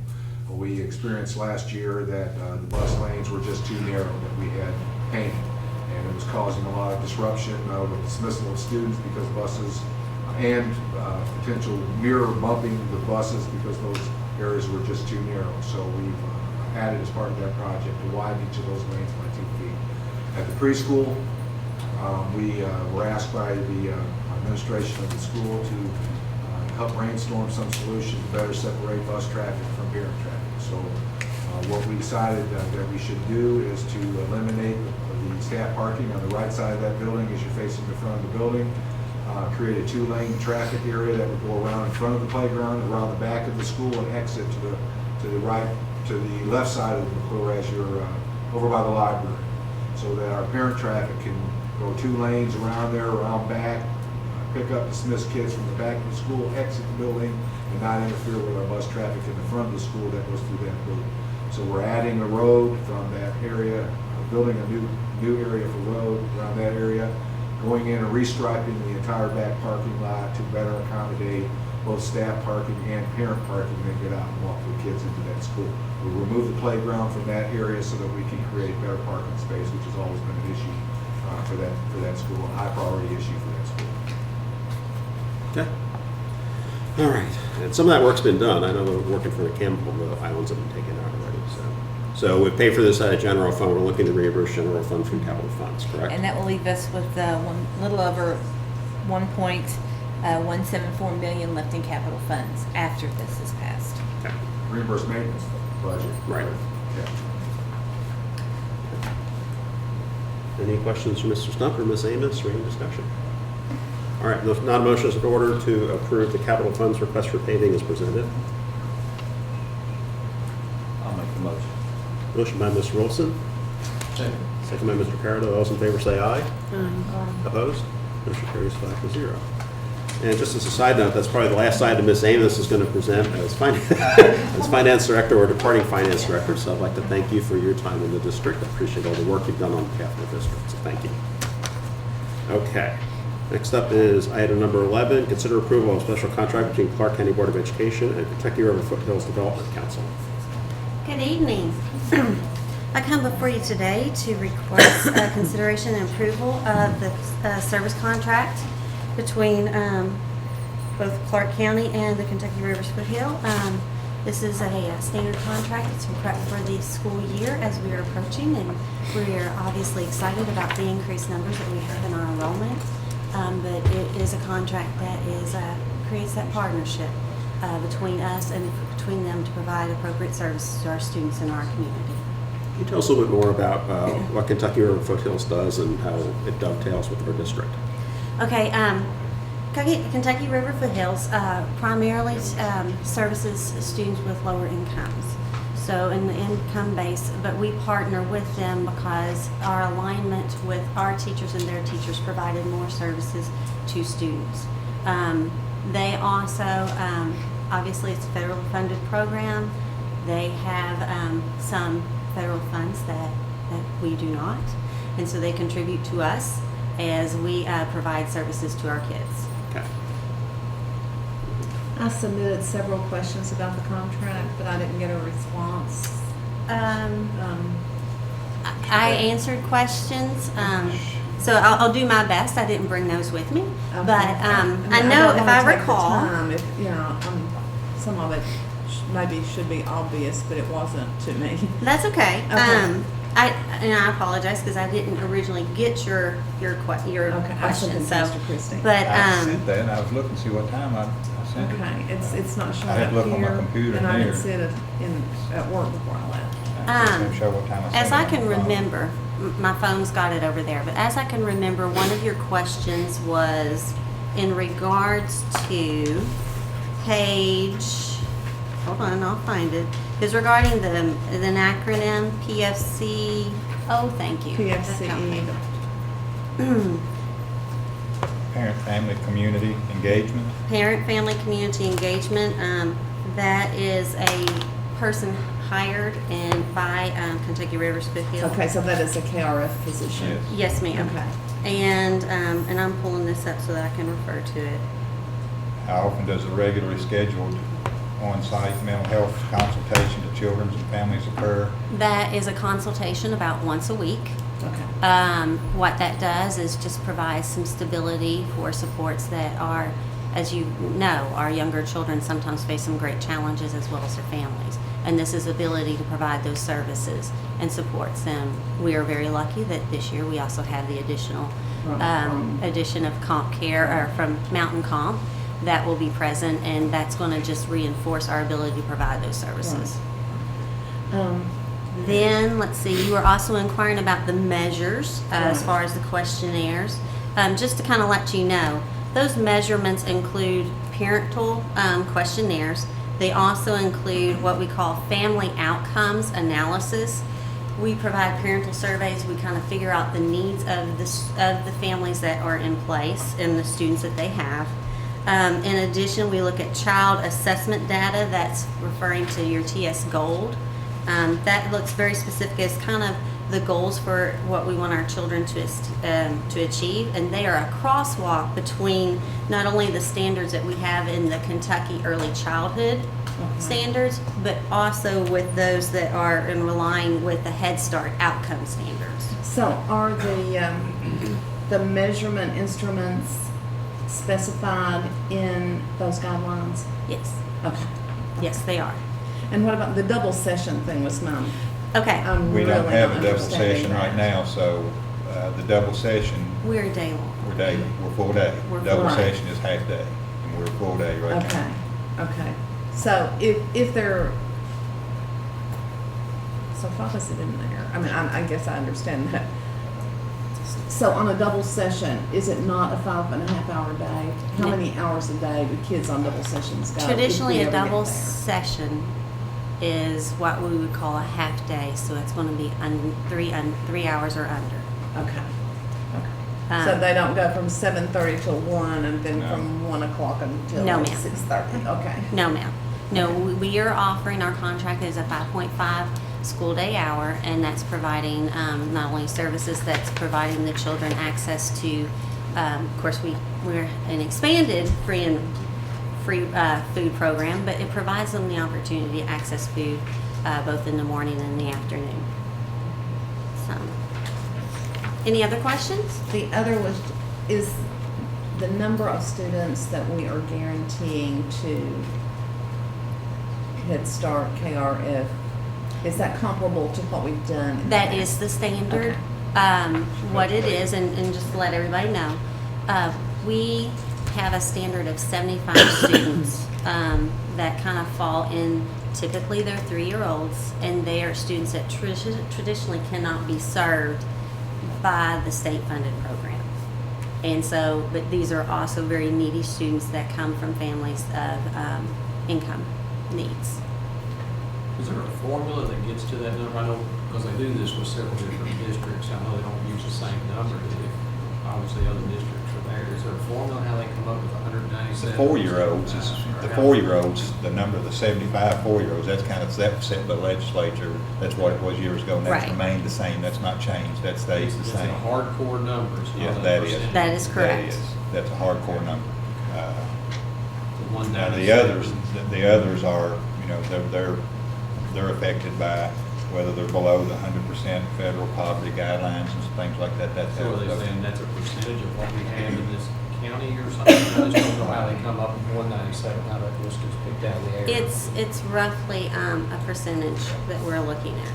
We experienced last year that the bus lanes were just too narrow that we had painted, and it was causing a lot of disruption with dismissal of students because buses and potential mirror bumping the buses because those areas were just too narrow. So we've added as part of that project to widen each of those lanes by 2 feet. At the preschool, we were asked by the administration of the school to help brainstorm some solution to better separate bus traffic from parent traffic. So what we decided that we should do is to eliminate the staff parking on the right side of that building as you're facing the front of the building. Create a 2-lane traffic area that would go around in front of the playground, around the back of the school, and exit to the left side of the McClure as you're over by the library, so that our parent traffic can go 2 lanes around there, around back, pick up dismissed kids from the back of the school, exit the building, and not interfere with our bus traffic in the front of the school that goes through that building. So we're adding a road from that area, building a new area for road around that area, going in and restriping the entire back parking lot to better accommodate both staff parking and parent parking and get out and walk the kids into that school. We remove the playground from that area so that we can create better parking space, which has always been an issue for that school, a high priority issue for that school. Okay. All right. And some of that work's been done. I know we're working for the Campbell, the islands have been taken out already. So we pay for this out of general fund. We're looking to reimburse general fund from capital funds, correct? And that will leave us with little over 1.174 million left in capital funds after this is passed. Okay. Reimbursed maintenance budget. Right. Yeah. Any questions from Mr. Stump or Ms. Amos or any discussion? All right, if not, a motion is in order to approve the capital funds request for paving as presented. I'll make the motion. Motion by Mr. Wilson, second by Mr. Parado. All those in favor say aye. Opposed? Motion carries 5-0. And just as a side note, that's probably the last item Ms. Amos is going to present as finance director or departing finance director. So I'd like to thank you for your time in the district. I appreciate all the work you've done on behalf of the district. So thank you. Okay. Next up is item number 11, consider approval of special contract between Clark County Board of Education and Kentucky River Foothills Development Council. Good evening. I come before you today to request consideration and approval of the service contract between both Clark County and the Kentucky Rivers Foothill. This is a standard contract. It's in prep for the school year as we are approaching, and we are obviously excited about the increased numbers that we have in our enrollment. But it is a contract that creates that partnership between us and between them to provide appropriate services to our students in our community. Can you tell us a little bit more about what Kentucky River Foothills does and how it dovetails with our district? Okay, Kentucky River Foothills primarily services students with lower incomes. So in the income base, but we partner with them because our alignment with our teachers and their teachers provided more services to students. They also, obviously it's a federal funded program. They have some federal funds that we do not, and so they contribute to us as we provide services to our kids. Okay. I submitted several questions about the contract, but I didn't get a response. I answered questions, so I'll do my best. I didn't bring those with me, Okay. but I know don't if wanna I take the recall. time if, you know, some of it maybe should be obvious, but it wasn't to me. That's okay. Okay. I apologize because I didn't originally get your Okay, I question. sent it to So, Mr. Christie. but I sent that, and I was looking to see what time I sent it. Okay, it's not showing I had up to look on my here, computer and I didn't here. see it at work before I left. I didn't show what time I sent as it I on can the phone. remember, my phone's got it over there. But as I can remember, one of your questions was in regards to page. Hold on, I'll find it. It was regarding the acronym PFC. Oh, thank you. PFCE. Parent, family, community engagement. Parent, family, community engagement. That is a person hired by Kentucky River Smithfield. Okay, so that is a KRF position. Yes. Yes, ma'am. Okay. And I'm pulling this up so that I can refer to it. How often does a regularly scheduled on-site mental health consultation to children and families occur? That is a consultation about once a week. Okay. What that does is just provide some stability for supports that are, as you know, our younger children sometimes face some great challenges as well as their families. And this is ability to provide those services and supports them. We are very lucky that this year we also have the additional addition of Comp Care or from Mountain Comp that will be present, and that's going to just reinforce our ability to provide those services. Then, let's see, you were also inquiring about the measures as far as the questionnaires. Just to kind of let you know, those measurements include parental questionnaires. They also include what we call family outcomes analysis. We provide parental surveys. We kind of figure out the needs of the families that are in place and the students that they have. In addition, we look at child assessment data. That's referring to your TS Gold. That looks very specific as kind of the goals for what we want our children to achieve, and they are a crosswalk between not only the standards that we have in the Kentucky early childhood standards, but also with those that are in relying with the Head Start outcome standards. So are the measurement instruments specified in those guidelines? Yes. Okay. Yes, they are. And what about the double session thing was mine? Okay. I'm We really don't have not a double understanding session right that. now, so the double session, We're a day long. we're daily, we're full day. We're Double full. session is half day, and we're full day right now. Okay, okay. So if they're, so what is it in there? I mean, I guess I understand that. So on a double session, is it not a 5.5 hour day? How No. many hours a day do kids on double sessions go? if Traditionally, we a ever get double there? session is what we would call a half day, so it's going to be 3 hours or under. Okay, okay. So they don't go from 7:30 till 1 and then No. from 1 o'clock until No, like ma'am. 6:30? Okay. No, ma'am. No, we are offering, our contract is a 5.5 school day hour, and that's providing not only services, that's providing the children access to, of course, we're an expanded free food program, but it provides them the opportunity to access food both in the morning and in the afternoon. So, any other questions? The other is the number of students that we are guaranteeing to Head Start, KRF. Is that comparable to what we've done? in the That past? is the standard. Okay. What it is, and just to let everybody know, we have a standard of 75 students that kind of fall in. Typically, they're 3-year-olds, and they are students that traditionally cannot be served by the state-funded program. And so, but these are also very needy students that come from families of income needs. Is there a formula that gets to that number? I know, because they do this with several different districts, I know they don't use the same number. If obviously other districts are there. Is there a formula how they come up with 197? The 4-year-olds, the number of the 75 4-year-olds, that's kind of set by the legislature. That's what it was years ago, and that's Right. remained the same. That's not changed. That stays the It's same. a hardcore number. It's not Yeah, a that is. percentage. That is correct. That's a hardcore number. The Now, 197. the others are, you know, they're affected by whether they're below the 100% federal poverty guidelines and things like that. That's So how are they it goes. saying that's a percentage of what we have in this county or something? I just don't know how they come up with 197, how that list is picked out of the air. It's roughly a percentage that we're looking at.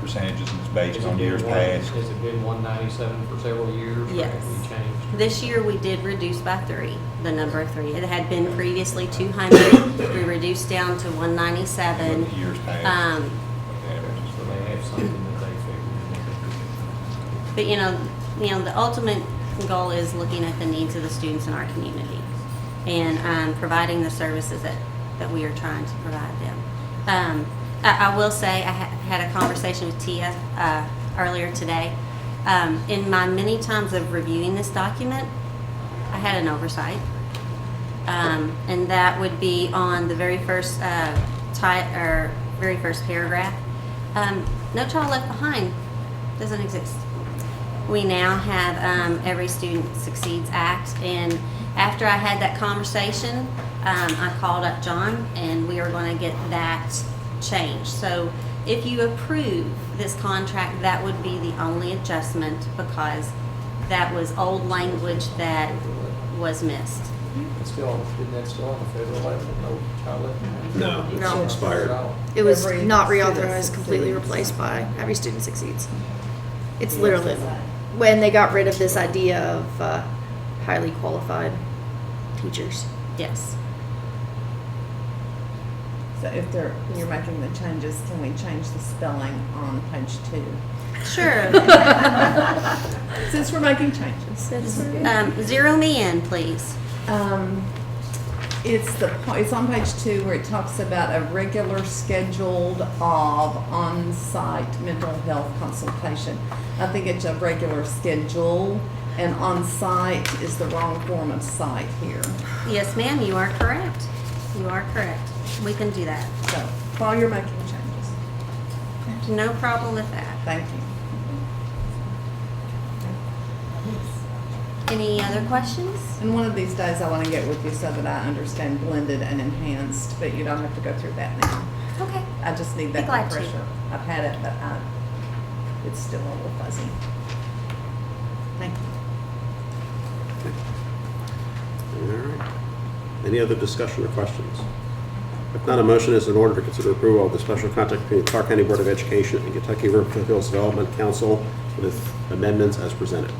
Percentages is Has based it on been years one- past. Has it been 197 for several years? Or Yes. have we changed? This year, we did reduce by 3, the number of 3. It had been previously 200. We reduced down to 197. Years past. Um, So they have something that they figured. But the ultimate goal is looking at the needs of the students in our community and providing the services that we are trying to provide them. I will say I had a conversation with Tia earlier today. In my many times of reviewing this document, I had an oversight, and that would be on the very first very first paragraph. No Child Left Behind doesn't exist. We now have Every Student Succeeds Act, and after I had that conversation, I called up John, and we are going to get that changed. So if you approve this contract, that would be the only adjustment because that was old language that was missed. Isn't that still on the federal level? No child left behind? No, it's No. expired. It was Every not student reauthorized, completely succeeds. replaced by Every Student Succeeds. It's literally when they got rid of this idea of highly qualified teachers. Yes. So if you're making the changes, can we change the spelling on page 2? Sure. Since we're making changes. Zero me in, please. It's on page 2 where it talks about a regular scheduled of on-site mental health consultation. I think it's a regular schedule, and on-site is the wrong form of site here. Yes, ma'am, you are correct. You are correct. We can do that. So while you're making changes, No problem with that. thank you. Any other questions? And one of these days I want to get with you so that I understand blended and enhanced, but you don't have to go through that now. Okay. I just need that glad to. refresher. I've had it, but it's still a little fuzzy. Thank you. All right. Any other discussion or questions? If not, a motion is in order to consider approval of the special contract between the Clark County Board of Education and Kentucky River Foothills Development Council with amendments as presented.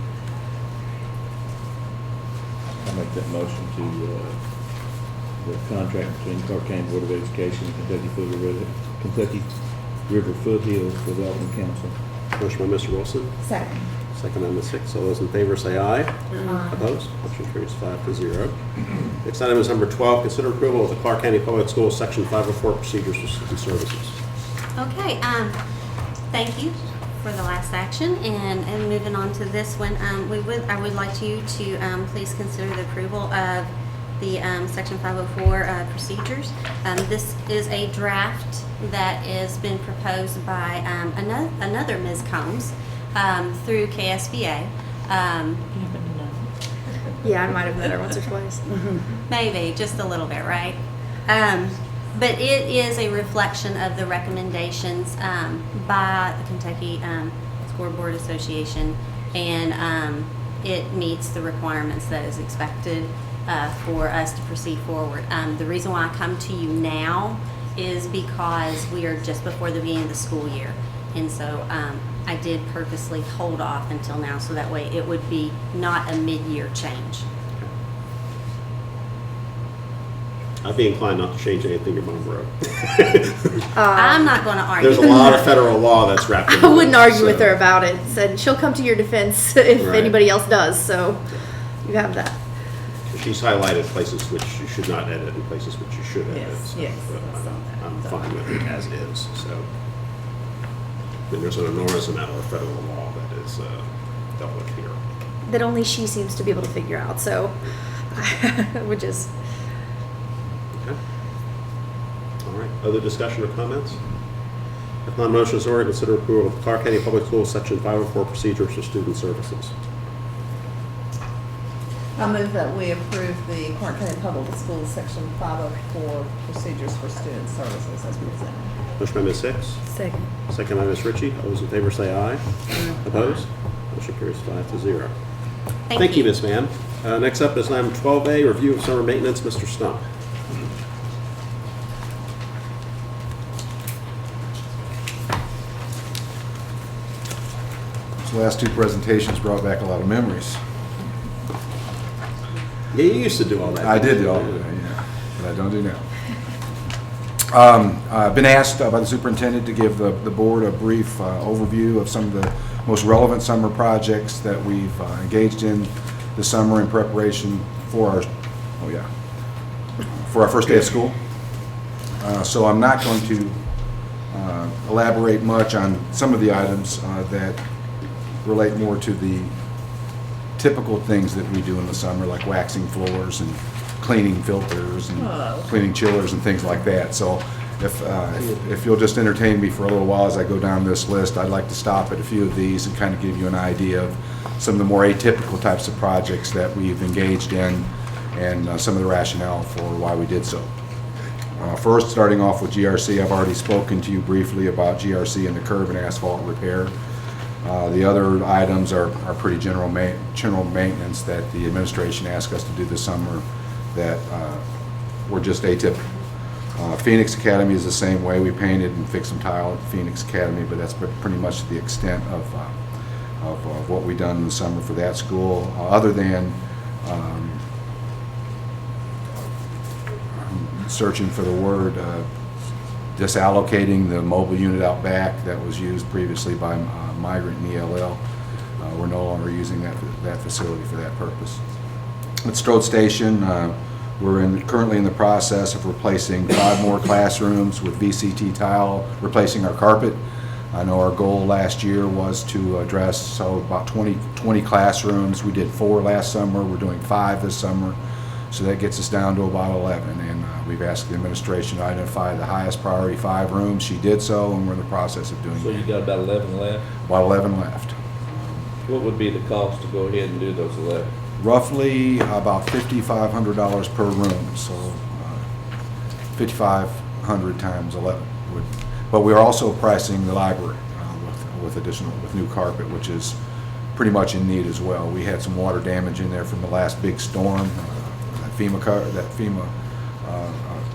I'll make that motion to, the contract between Clark County Board of Education and Kentucky River Foothills Development Council. Motion by Mr. Wilson, Second. second by Ms. Hicks. All those in favor say aye. Opposed? Motion carries 5-0. Next item is number 12, consider approval of the Clark County Public Schools Section 504 procedures for student services. Okay, thank you for the last action, and moving on to this one, I would like you to please consider the approval of the Section 504 procedures. This is a draft that has been proposed by another Ms. Combs through KSBA. Yeah, I might have met her once or twice. Maybe, just a little bit, right? But it is a reflection of the recommendations by the Kentucky School Board Association, and it meets the requirements that is expected for us to proceed forward. The reason why I come to you now is because we are just before the beginning of the school year, and so I did purposely hold off until now, so that way it would be not a mid-year change. I'd be inclined not to change anything your mom wrote. I'm not going to argue. There's a lot of federal law that's wrapped in I wouldn't argue with so- her about it. Said she'll come to your defense if Right. anybody else does. So you have that. She's highlighted places which you should not edit and places which you should edit. Yes, so, yes, but I saw that. I'm fine with it as is, so. And there's an enormous amount of federal law that is dealt with here. that only she seems to be able to figure out. So, which is Okay. All right, other discussion or comments? If not, motion is ordered, consider approval of Clark County Public Schools Section 504 procedures for student services. I move that we approve the Clark County Public Schools Section 504 procedures for student services as presented. Motion by Ms. Hicks, second. second by Ms. Ritchie. All those in favor say aye. Opposed? Motion carries 5-0. Thank you, Ms. Mann. Next up is item 12A, review of summer maintenance. Mr. Stump. These last two presentations brought back a lot of memories. Yeah, you used to do all that. I did do all of that, yeah, but I don't do now. I've been asked by the superintendent to give the board a brief overview of some of the most relevant summer projects that we've engaged in this summer in preparation for our first day of school. So I'm not going to elaborate much on some of the items that relate more to the typical things that we do in the summer, like waxing floors and cleaning filters and cleaning chillers and things like that. So if you'll just entertain me for a little while as I go down this list, I'd like to stop at a few of these and kind of give you an idea of some of the more atypical types of projects that we've engaged in and some of the rationale for why we did so. First, starting off with GRC, I've already spoken to you briefly about GRC and the curb and asphalt repair. The other items are pretty general maintenance that the administration asked us to do this summer that were just atypical. Phoenix Academy is the same way. We painted and fixed some tile at Phoenix Academy, but that's pretty much the extent of what we've done in the summer for that school, other than I'm searching for the word, disallocating the mobile unit out back that was used previously by Migrant and ELL. We're no longer using that facility for that purpose. At Strode Station, we're currently in the process of replacing 5 more classrooms with VCT tile, replacing our carpet. I know our goal last year was to address about 20 classrooms. We did 4 last summer. We're doing 5 this summer. So that gets us down to about 11. And we've asked the administration to identify the highest priority 5 rooms. She did so, and we're in the process of doing So that. you got about 11 left? About 11 left. What would be the cost to go ahead and do those 11? Roughly about $5,500 per room, so 5,500 times 11 would. But we are also pricing the library with new carpet, which is pretty much in need as well. We had some water damage in there from the last big storm that FEMA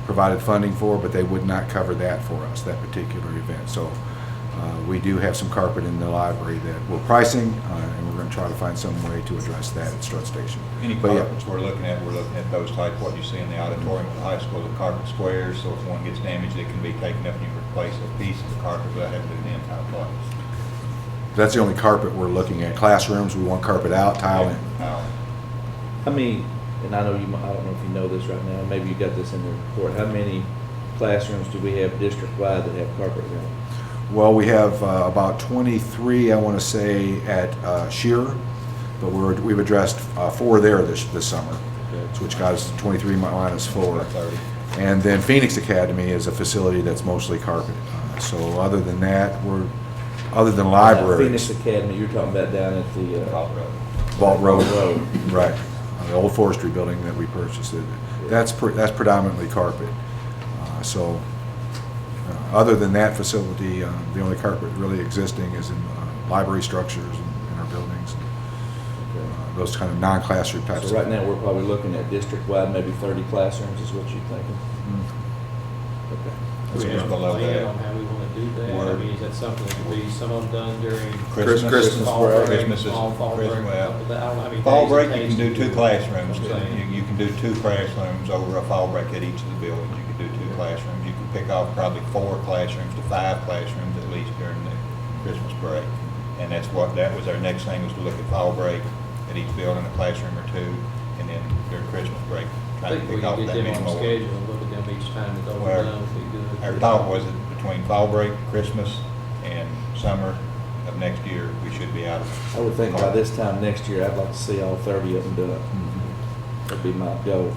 provided funding for, but they would not cover that for us, that particular event. So we do have some carpet in the library that we're pricing, and we're going to try to find some way to address that at Strut Station. Any But yeah. carpets we're looking at those like what you see in the auditorium at the high school, the carpet squares, so if one gets damaged, it can be taken up and you replace a piece of the carpet without having to do the entire place. That's the only carpet we're looking at. Classrooms, we want carpet out, tile in. How many, and I don't know if you know this right now, maybe you got this in the report, how many classrooms do we have district-wide that have carpet around? Well, we have about 23, I want to say, at Shearer, but we've addressed 4 there this summer, so which got us 23 minus 4. 30. And then Phoenix Academy is a facility that's mostly carpeted. So other than that, other than libraries. Phoenix Academy, you're talking about down at the Vault Road. Road. Right. The old forestry building that we purchased. That's predominantly carpet. Other than that facility, the only carpet really existing is in library structures and in our buildings. Those kind of non-classroom types. So right now, we're probably looking at district-wide, maybe 30 classrooms is what you're thinking? Okay. Do we have a below plan that. on how we want to do that? I mean, is that something that could be, some of them done during Christmas fall break. break, Christmas is- fall break? Christmas, well, I don't know how many Fall days it break, you takes can do to 2 classrooms. That's what I'm saying. You can do 2 classrooms over a fall break at each of the buildings. You can do 2 classrooms. You can pick off probably 4 classrooms to 5 classrooms at least during the Christmas break. And that was our next thing, was to look at fall break at each building, a classroom or 2, and then during Christmas break, I try to think we pick off could that get many them on more. schedule and look at them each time that those Well, are done would be good. Our thought was that between fall break, Christmas, and summer, of next year, we should be out of. I would think by this time next year, I'd like to see all 30 of them done. That'd be my goal.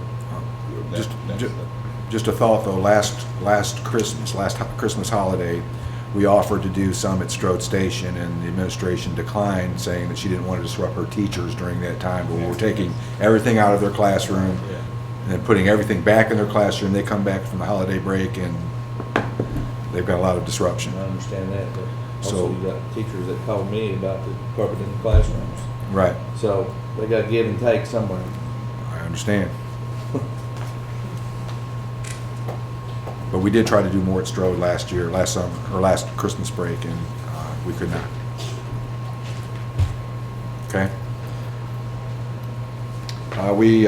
Just a thought though, last Christmas holiday, we offered to do some at Strode Station, and the administration declined, saying that she didn't want to disrupt her teachers during that time, but we were taking everything out of their classroom and then putting everything back in their classroom. They come back from the holiday break and they've got a lot of disruption. I understand that, but So- also you got teachers that call me about the carpet in the classrooms. Right, So they got to give and take somewhere. I understand. But we did try to do more at Strode last summer, or last Christmas break, and we could not. Okay? Let me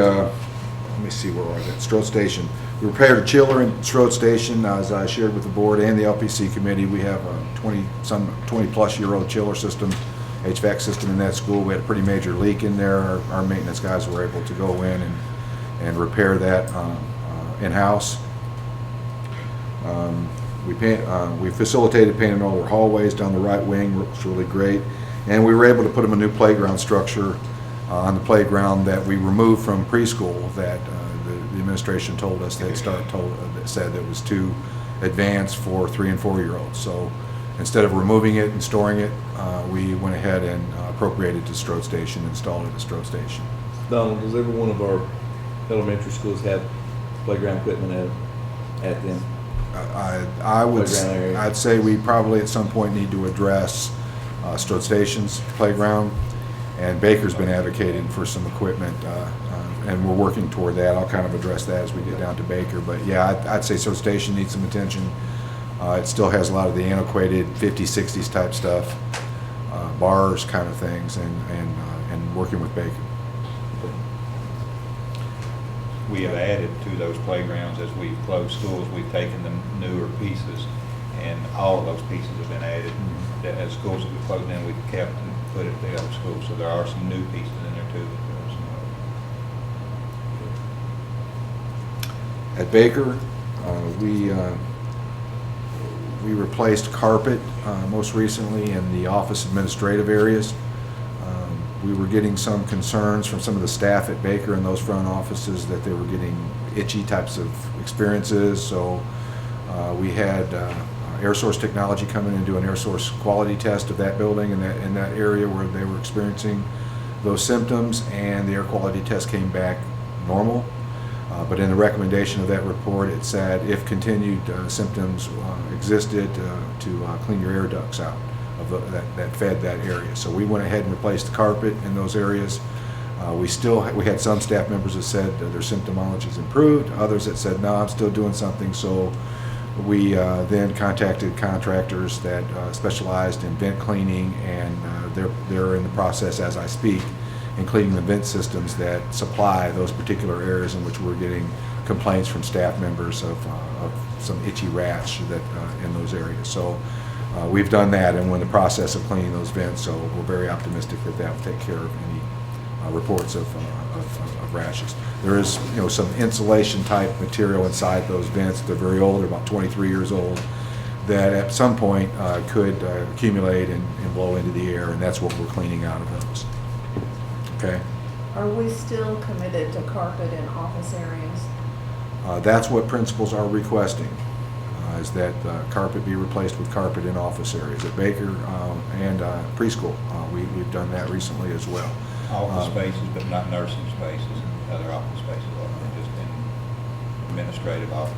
see where we're at. Strode Station. We repaired a chiller in Strode Station, as I shared with the board and the LPC committee. We have a 20-plus-year-old chiller system, HVAC system in that school. We had a pretty major leak in there. Our maintenance guys were able to go in and repair that in-house. We facilitated painting all their hallways down the right wing, looks really great. And we were able to put them a new playground structure on the playground that we removed from preschool that the administration told us that said that was too advanced for 3- and 4-year-olds. So instead of removing it and storing it, we went ahead and appropriated to Strode Station, installed it at Strode Station. Donald, does every one of our elementary schools have playground equipment at them? I'd say we probably at some point need to address Strode Station's playground, and Baker's been advocating for some equipment, and we're working toward that. I'll kind of address that as we get down to Baker, but yeah, I'd say Strode Station needs some attention. It still has a lot of the antiquated 50s, 60s type stuff, bars kind of things, and working with Baker. We have added to those playgrounds as we've closed schools. We've taken the newer pieces, and all of those pieces have been added. As schools that we've closed in, we've kept and put it at the other schools. So there are some new pieces in there too. At Baker, we replaced carpet most recently in the office administrative areas. We were getting some concerns from some of the staff at Baker in those front offices that they were getting itchy types of experiences. So we had Air Source Technology come in and do an air source quality test of that building in that area where they were experiencing those symptoms, and the air quality test came back normal. But in the recommendation of that report, it said if continued symptoms existed, to clean your air ducts out of that fed that area. So we went ahead and replaced the carpet in those areas. We had some staff members that said their symptomology's improved, others that said no, I'm still doing something. So we then contacted contractors that specialized in vent cleaning, and they're in the process as I speak in cleaning the vent systems that supply those particular areas in which we're getting complaints from staff members of some itchy rash that in those areas. So we've done that, and we're in the process of cleaning those vents, so we're very optimistic that that will take care of any reports of rashes. There is, some insulation type material inside those vents. They're very old, they're about 23 years old, that at some point could accumulate and blow into the air, and that's what we're cleaning out of those. Okay? Are we still committed to carpet in office areas? That's what principals are requesting, is that carpet be replaced with carpet in office areas at Baker and preschool. We've done that recently as well. Office spaces, but not nursing spaces and other office spaces, just in administrative office,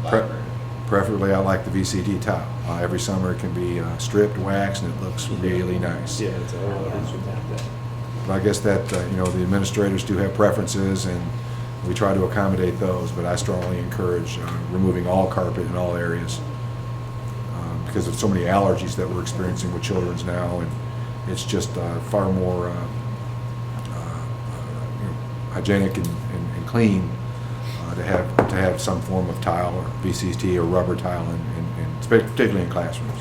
library. Preferably, I like the VCD tile. Every summer it can be stripped, waxed, and it looks really nice. Yeah, it's a whole lot of that. But I guess that, the administrators do have preferences, and we try to accommodate those, but I strongly encourage removing all carpet in all areas because of so many allergies that we're experiencing with children's now, and it's just far more hygienic and clean to have some form of tile or VCT or rubber tile, particularly in classrooms.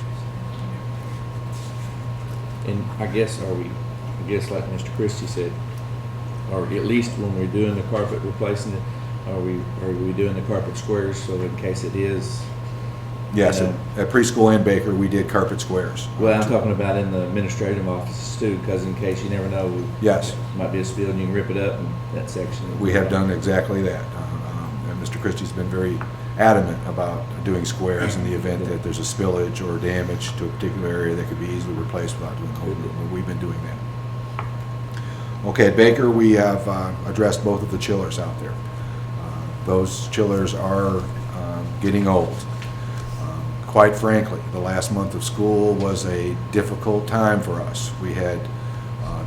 And I guess like Mr. Christie said, or at least when we're doing the carpet replacing it, are we doing the carpet squares so in case it is Yes, You know? at preschool and Baker, we did carpet squares. Well, I'm talking about in the administrative offices too, because in case you never know, Yes. might be a spill and you can rip it up in that section. We have done exactly that. And Mr. Christie's been very adamant about doing squares in the event that there's a spillage or damage to a particular area that could be easily replaced without doing cold movement. We've been doing that. Okay, at Baker, we have addressed both of the chillers out there. Those chillers are getting old. Quite frankly, the last month of school was a difficult time for us. We had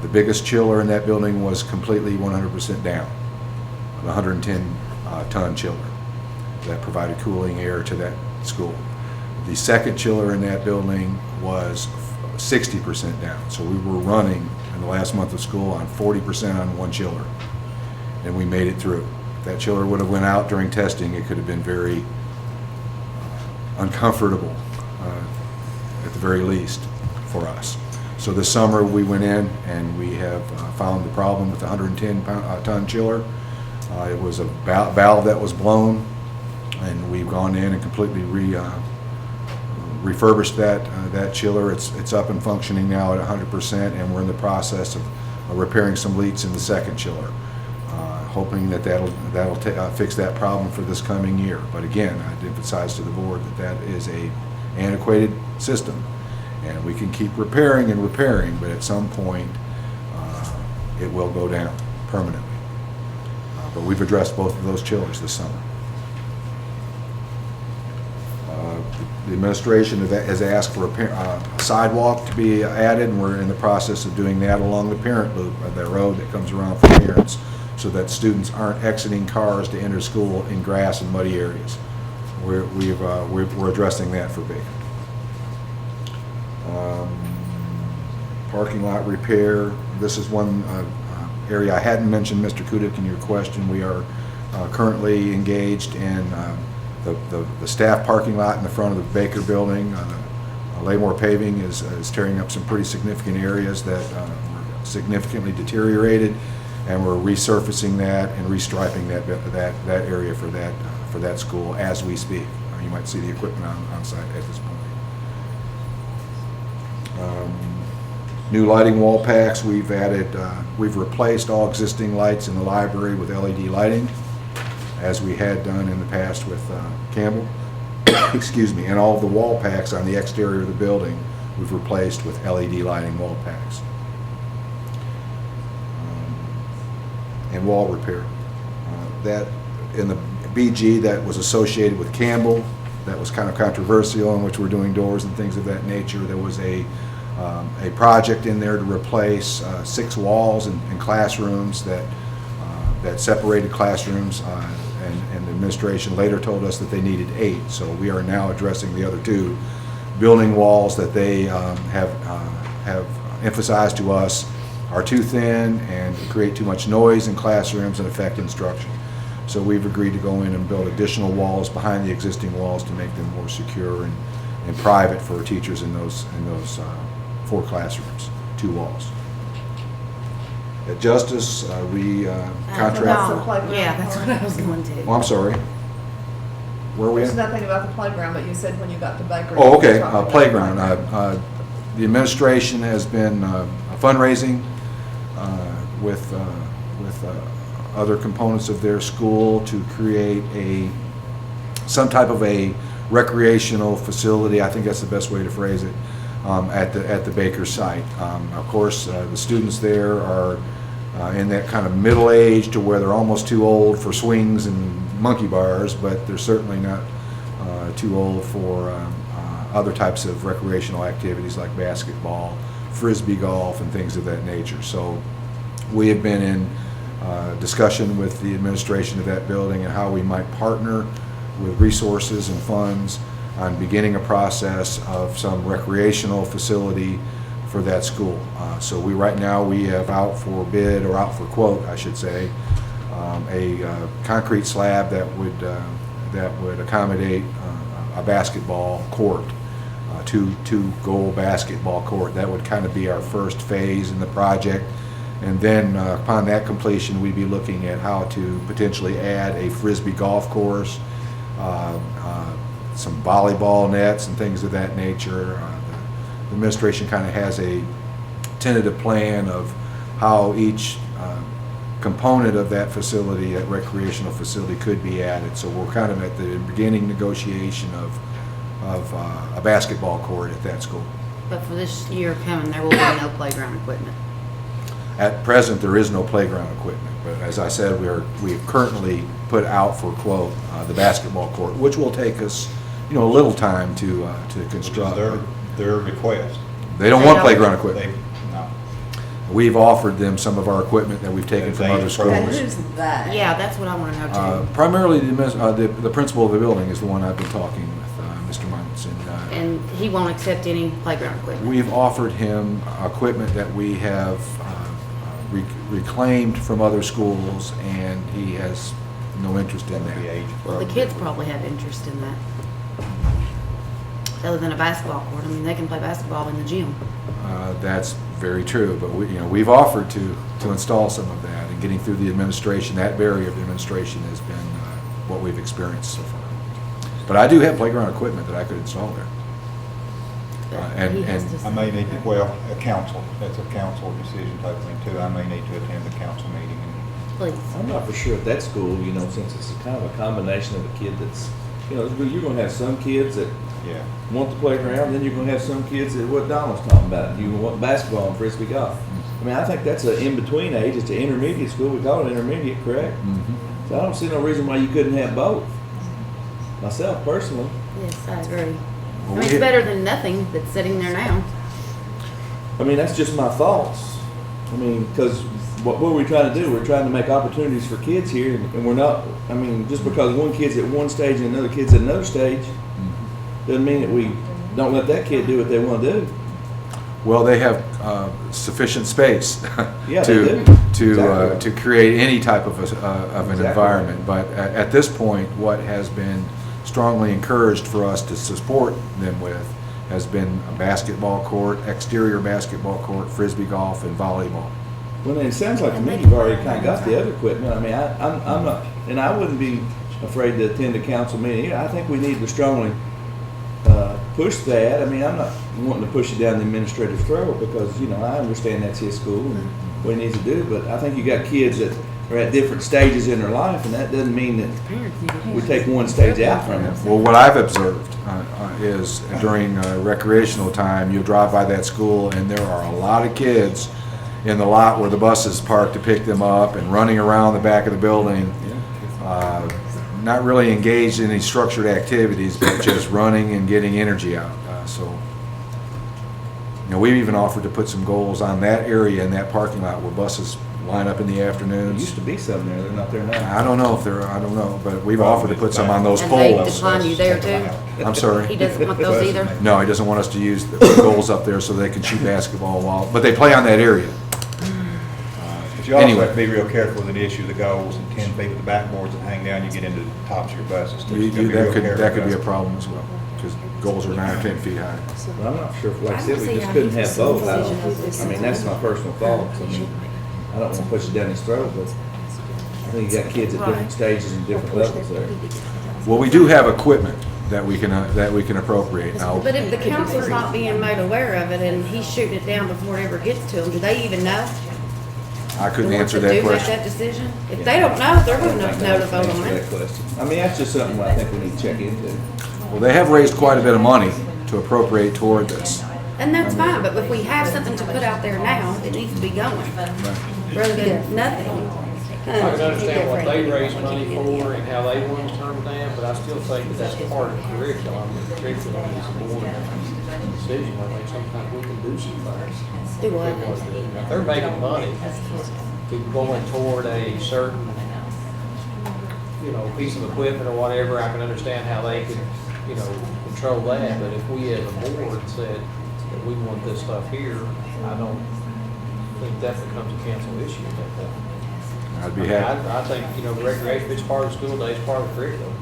the biggest chiller in that building was completely 100% down, an 110-ton chiller that provided cooling air to that school. The second chiller in that building was 60% down, so we were running in the last month of school on 40% on one chiller, and we made it through. If that chiller would have went out during testing, it could have been very uncomfortable, at the very least, for us. So this summer we went in and we have found the problem with the 110-ton chiller. It was a valve that was blown, and we've gone in and completely refurbished that chiller. It's up and functioning now at 100%, and we're in the process of repairing some leaks in the second chiller, hoping that that'll fix that problem for this coming year. But again, I'd emphasize to the board that is a antiquated system, and we can keep repairing and repairing, but at some point it will go down permanently. But we've addressed both of those chillers this summer. The administration has asked for a sidewalk to be added, and we're in the process of doing that along the parent loop of that road that comes around for parents, so that students aren't exiting cars to enter school in grass and muddy areas. We're addressing that for Baker. Parking lot repair. This is one area I hadn't mentioned, Mr. Kudik, in your question. We are currently engaged in the staff parking lot in the front of the Baker building. Laymore Paving is tearing up some pretty significant areas that were significantly deteriorated, and we're resurfacing that and restriping that area for that school as we speak. You might see the equipment on site at this point. New lighting wall packs. We've replaced all existing lights in the library with LED lighting, as we had done in the past with Campbell. Excuse me. And all of the wall packs on the exterior of the building we've replaced with LED lighting wall packs. And wall repair. That in the BG that was associated with Campbell, that was kind of controversial, in which we're doing doors and things of that nature. There was a project in there to replace 6 walls in classrooms that separated classrooms, and the administration later told us that they needed 8. So we are now addressing the other 2 building walls that they have emphasized to us are too thin and create too much noise in classrooms and affect instruction. So we've agreed to go in and build additional walls behind the existing walls to make them more secure and private for teachers in those 4 classrooms, 2 walls. At Justice, we contract for... Yeah, that's what I was going to. Oh, I'm sorry. Where are we There's at? nothing about the playground, but you said when you got to Baker. Oh, you were okay, talking about playground. playground. The administration has been fundraising with other components of their school to create some type of a recreational facility. I think that's the best way to phrase it, at the Baker site. Of course, the students there are in that kind of middle age to where they're almost too old for swings and monkey bars, but they're certainly not too old for other types of recreational activities like basketball, frisbee golf, and things of that nature. So we have been in discussion with the administration of that building and how we might partner with resources and funds on beginning a process of some recreational facility for that school. So right now we have out for bid, or out for quote, I should say, a concrete slab that would accommodate a basketball court, two goal basketball court. That would kind of be our first phase in the project. And then upon that completion, we'd be looking at how to potentially add a frisbee golf course, some volleyball nets and things of that nature. The administration kind of has a tentative plan of how each component of that facility, that recreational facility, could be added. So we're kind of at the beginning negotiation of a basketball court at that school. But for this year coming, there will be no playground equipment. At present, there is no playground equipment, but as I said, we've currently put out for quote the basketball court, which will take us, a little time to construct. Their request. They don't want playground equipment. No. We've offered them some of our equipment that we've taken from other Okay, schools. who's that? Yeah, that's what I want to know too. Primarily, the principal of the building is the one I've been talking with, Mr. Munson. And he won't accept any playground equipment. We've offered him equipment that we have reclaimed from other schools, and he has no interest in that. Well, the kids probably have interest in that. Other than a basketball court. I mean, they can play basketball in the gym. That's very true, but we've offered to install some of that, and getting through the administration, that barrier of the administration has been what we've experienced so far. But I do have playground equipment that I could install there. But he has to I may need to, a council, that's a council decision type thing too. I may need to attend the council meeting. Please. I'm not for sure at that school, since it's a kind of a combination of a kid that's, you're gonna have some kids that Yeah. want the playground, then you're gonna have some kids that, what Don was talking about, you want basketball and frisbee golf. I mean, I think that's an in-between age, it's an intermediate school, we call it intermediate, correct? Mm-hmm. So I don't see no reason why you couldn't have both. Myself personally. Yes, I agree. I Well, mean, it's better than nothing that's sitting there now. I mean, that's just my thoughts. I mean, because what are we trying to do? We're trying to make opportunities for kids here, and we're not, I mean, just because one kid's at one stage and another kid's at another stage, doesn't mean that we don't let that kid do what they want to do. Well, they have sufficient space Yeah, they do. to Exactly. create any type of an Exactly. environment. But at this point, what has been strongly encouraged for us to support them with has been a basketball court, exterior basketball court, frisbee golf, and volleyball. Well, it sounds like to me you've already kind of got the other equipment. I mean, I'm not, and I wouldn't be afraid to attend a council meeting. I think we need to strongly push that. I mean, I'm not wanting to push it down the administrator's throat because, I understand that's his school and what he needs to do, but I think you got kids that are at different stages in their life, and that doesn't mean that we take one stage out from them. Well, what I've observed is during recreational time, you'll drive by that school and there are a lot of kids in the lot where the bus is parked to pick them up and running around the back of the building. Not really engaged in any structured activities, but just running and getting energy out. We've even offered to put some goals on that area in that parking lot where buses line up in the There afternoons. used to be some there, they're not there now. I don't know if I don't know, but we've offered to put some on those And they poles. decline you there too? I'm sorry. He doesn't want those either? No, he doesn't want us to use the goals up there so they can shoot basketball but they play on that area. But you also Anyway. have to be real careful with an issue of the goals and 10 feet of the backboards that hang down, you get into the tops of your buses. So you gotta be real careful That could be a about problem as well, because goals are 9 or 10 feet high. But I'm not sure, like I said, we just couldn't have both. I mean, that's my personal thoughts. I mean, I don't want to push it down his throat, but I think you got kids at different stages and different levels there. Well, we do have equipment that we can appropriate. Now, But if the council's not being made aware of it and he's shooting it down before it ever gets to them, do they even know? I couldn't The ones answer that do make question. that decision? If they don't know, they're gonna know to vote on Answer it. that question. I mean, that's just something I think we need to check into. Well, they have raised quite a bit of money to appropriate toward this. And that's fine, but if we have something to put out there now, it needs to be going, rather than nothing. I can understand what they raise money for and how they want to turn it down, but I still think that that's part of the curriculum. The curriculum is a board decision. I think sometimes we can do some things. Do what? If they're making money to going toward a certain, piece of equipment or whatever, I can understand how they can, control that. But if we as a board said that we want this stuff here, I don't think that becomes a council issue at that point. I'd be happy. I think, recreation, it's part of the school day, it's part of the curriculum.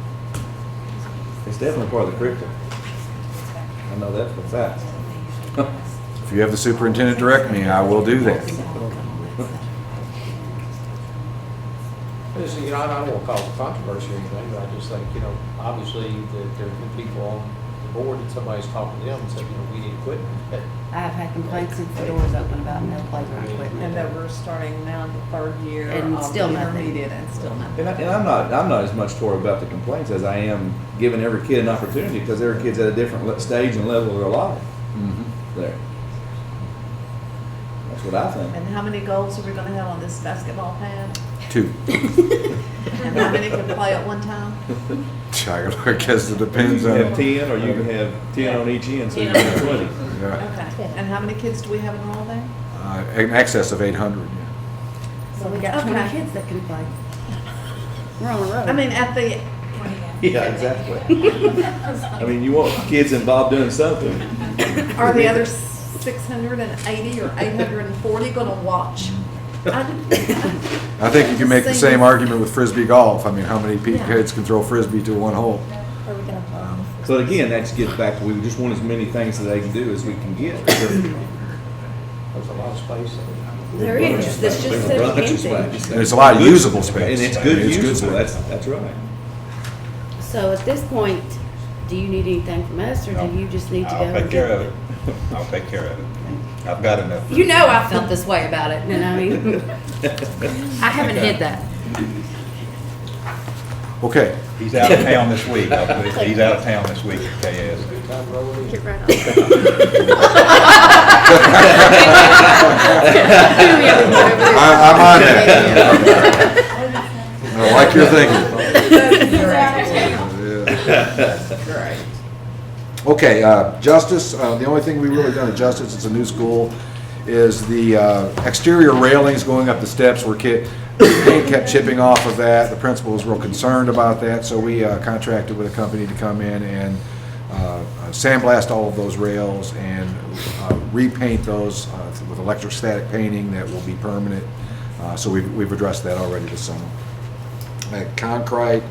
It's definitely part of the curriculum. I know that for a fact. If you have the superintendent direct me, I will do that. Just, you know, I don't want to cause a controversy or anything, but I just think, you know, obviously that there are good people on the board and somebody's talking to them and said, you know, we need equipment. I have had complaints since the doors open about no playground And equipment. that we're starting now the third year And of still the nothing. intermediate and still nothing. And I'm not as much toward about the complaints as I am giving every kid an opportunity, because every kid's at a different stage and level of their life. There. That's what I think. And how many goals are we gonna have on this basketball pad? 2. And how many can play at one time? I guess it depends You can have on. 10, or you can have 10 on each end, so you 10 can have on 20. Yeah. Okay. And how many kids do we have enrolled there? In excess of 800, yeah. So we got 20 kids that can play. We're on the road. I mean, at the, Yeah, exactly. I mean, you want kids involved doing something. are the other 680 or 840 gonna watch? I think you can make the same argument with Frisbee golf. I mean, how many kids can throw Frisbee to one hole? But again, that just gets back to, we just want as many things that they can do as we can get. There's a lot of space. There is, that's just There's a said bunch of empty. space. There's a lot of usable space. And it's I good mean, it's good usable, space. that's right. So at this point, do you need anything from us, or do you just need to go? I'll and take care get of it. I'll take care of it. I've got enough. You know I felt this way about it, and I mean, I haven't hid that. Okay. He's out of town this week. He's out of town this week at KS. Get right on. I'm on that. I like your thinking. Great. Okay, Justice, the only thing we really done at Justice, it's a new school, is the exterior railings going up the steps where paint kept chipping off of that. The principal was real concerned about that, so we contracted with a company to come in and sandblast all of those rails and repaint those with electrostatic painting that will be permanent. So we've addressed that already this summer. At Concrete,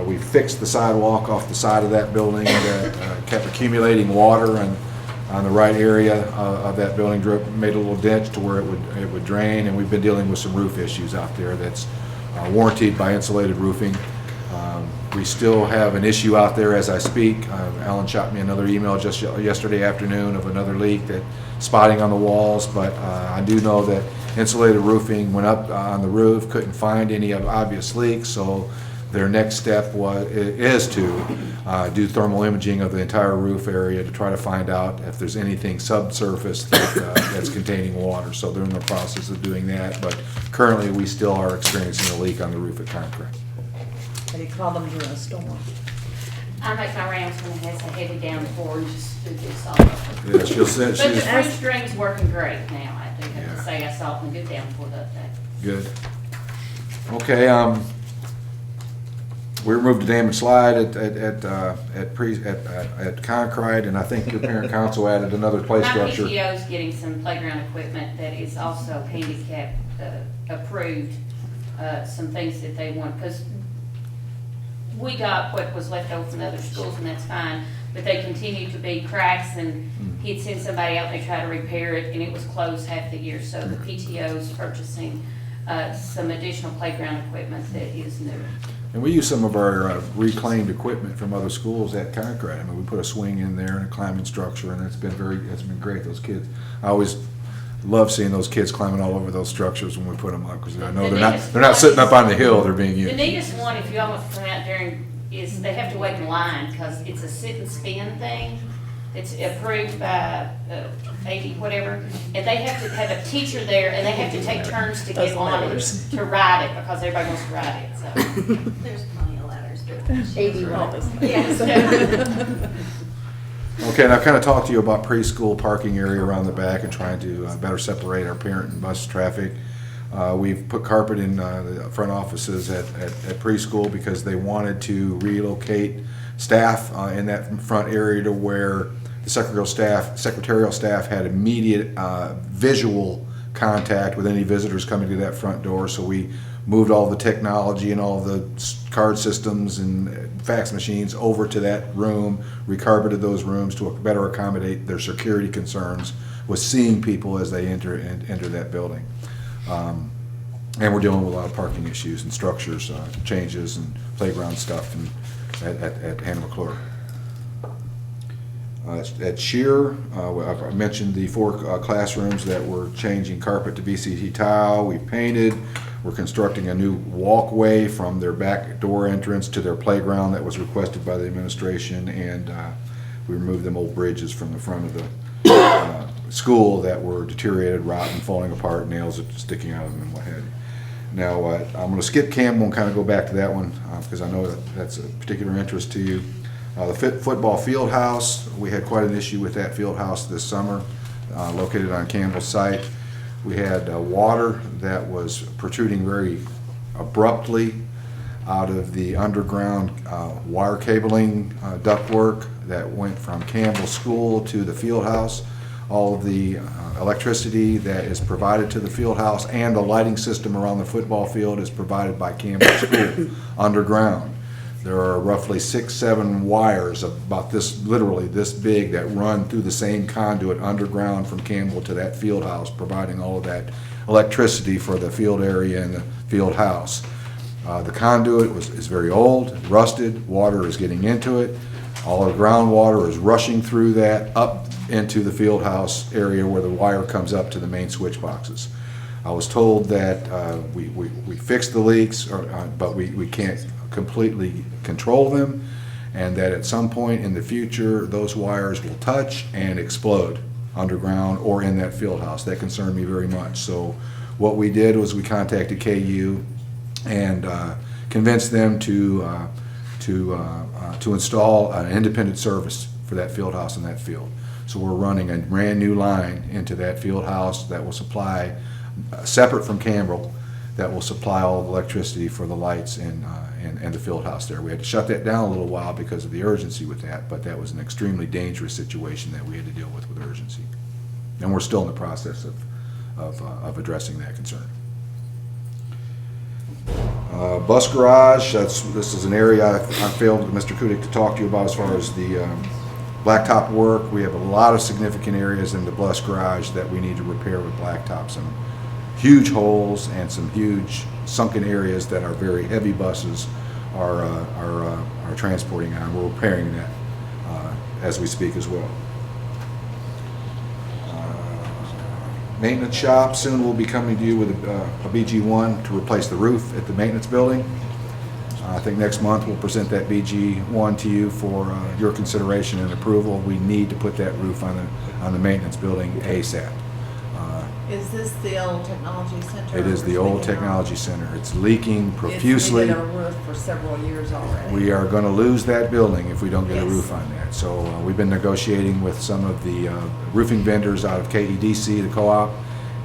we fixed the sidewalk off the side of that building that kept accumulating water on the right area of that building, made a little ditch to where it would drain, and we've been dealing with some roof issues out there that's warranted by Insulated Roofing. We still have an issue out there as I speak. Alan shot me another email just yesterday afternoon of another leak that spotting on the walls, but I do know that Insulated Roofing went up on the roof, couldn't find any obvious leaks, so their next step is to do thermal imaging of the entire roof area to try to find out if there's anything subsurface that's containing water. So they're in the process of doing that, but currently we still are experiencing a leak on the roof at Concrete. Have you called them during a storm? I make my rounds when it has a heavy downpour and just do this all over. Yeah, she'll send, But the she's spring string's working great now, I do have Yeah. to say, I saw some good downpour the other day. good. Okay, we removed the damaged slide at Concrete, and I think your parent council added another play My structure. PTO's getting some playground equipment that is also handicap approved, some things that they want, because we got what was left over from the other schools, and that's fine, but they continue to be cracks, and he'd send somebody out, they try to repair it, and it was closed half the year, so the PTO's purchasing some additional playground equipment that is new. And we use some of our reclaimed equipment from other schools at Concrete. I mean, we put a swing in there and a climbing structure, and it's been great. Those kids, I always love seeing those kids climbing all over those structures when we put them up, because I know they're not sitting up on the hill, they're being The used. neatest one, if you almost come out during, is they have to wait in line, because it's a sit and spin thing. It's approved by AD, whatever, and they have to have a teacher there, and they have to take turns to get Those on it, ladders. to ride it, because everybody wants to ride it, so. There's plenty of ladders. Okay, and I've kind of talked to you about preschool parking area around the back and trying to better separate our parent and bus traffic. We've put carpet in the front offices at preschool because they wanted to relocate staff in that front area to where the secretarial staff had immediate visual contact with any visitors coming to that front door. So we moved all the technology and all the card systems and fax machines over to that room, recarpeted those rooms to better accommodate their security concerns with seeing people as they enter that building. And we're dealing with a lot of parking issues and structures, changes and playground stuff and at Hannah McClure. At Shear, I mentioned the 4 classrooms that we're changing carpet to VCT tile. We painted. We're constructing a new walkway from their back door entrance to their playground that was requested by the administration, and we removed them old bridges from the front of the school that were deteriorated, rotten, falling apart, nails sticking out of them and what have you. Now, I'm going to skip Campbell and kind of go back to that one because I know that's a particular interest to you. The football field house, we had quite an issue with that field house this summer, located on Campbell's site. We had water that was protruding very abruptly out of the underground wire cabling ductwork that went from Campbell School to the field house. All of the electricity that is provided to the field house and the lighting system around the football field is provided by Campbell School underground. There are roughly 6-7 wires about this, literally this big, that run through the same conduit underground from Campbell to that field house, providing all of that electricity for the field area and the field house. The conduit is very old, rusted, water is getting into it. All the groundwater is rushing through that up into the field house area where the wire comes up to the main switch boxes. I was told that we fixed the leaks, but we can't completely control them, and that at some point in the future those wires will touch and explode underground or in that field house. That concerned me very much. So what we did was we contacted KU and convinced them to install an independent service for that field house and that field. So we're running a brand new line into that field house that will supply, separate from Campbell, that will supply all the electricity for the lights and the field house there. We had to shut that down a little while because of the urgency with that, but that was an extremely dangerous situation that we had to deal with urgency. And we're still in the process of addressing that concern. Bus garage, this is an area I failed Mr. Kudik to talk to you about as far as the blacktop work. We have a lot of significant areas in the bus garage that we need to repair with blacktop. Some huge holes and some huge sunken areas that our very heavy buses are transporting on. We're repairing that as we speak as well. Maintenance shop, soon we'll be coming to you with a BG1 to replace the roof at the maintenance building. I think next month we'll present that BG1 to you for your consideration and approval. We need to put that roof on the maintenance building ASAP. Is this the old technology center? It is the old technology center. It's leaking profusely. It's been a roof for several years already. We are going to lose that building if we don't get a Yes. roof on that. So we've been negotiating with some of the roofing vendors out of KEDC, the co-op,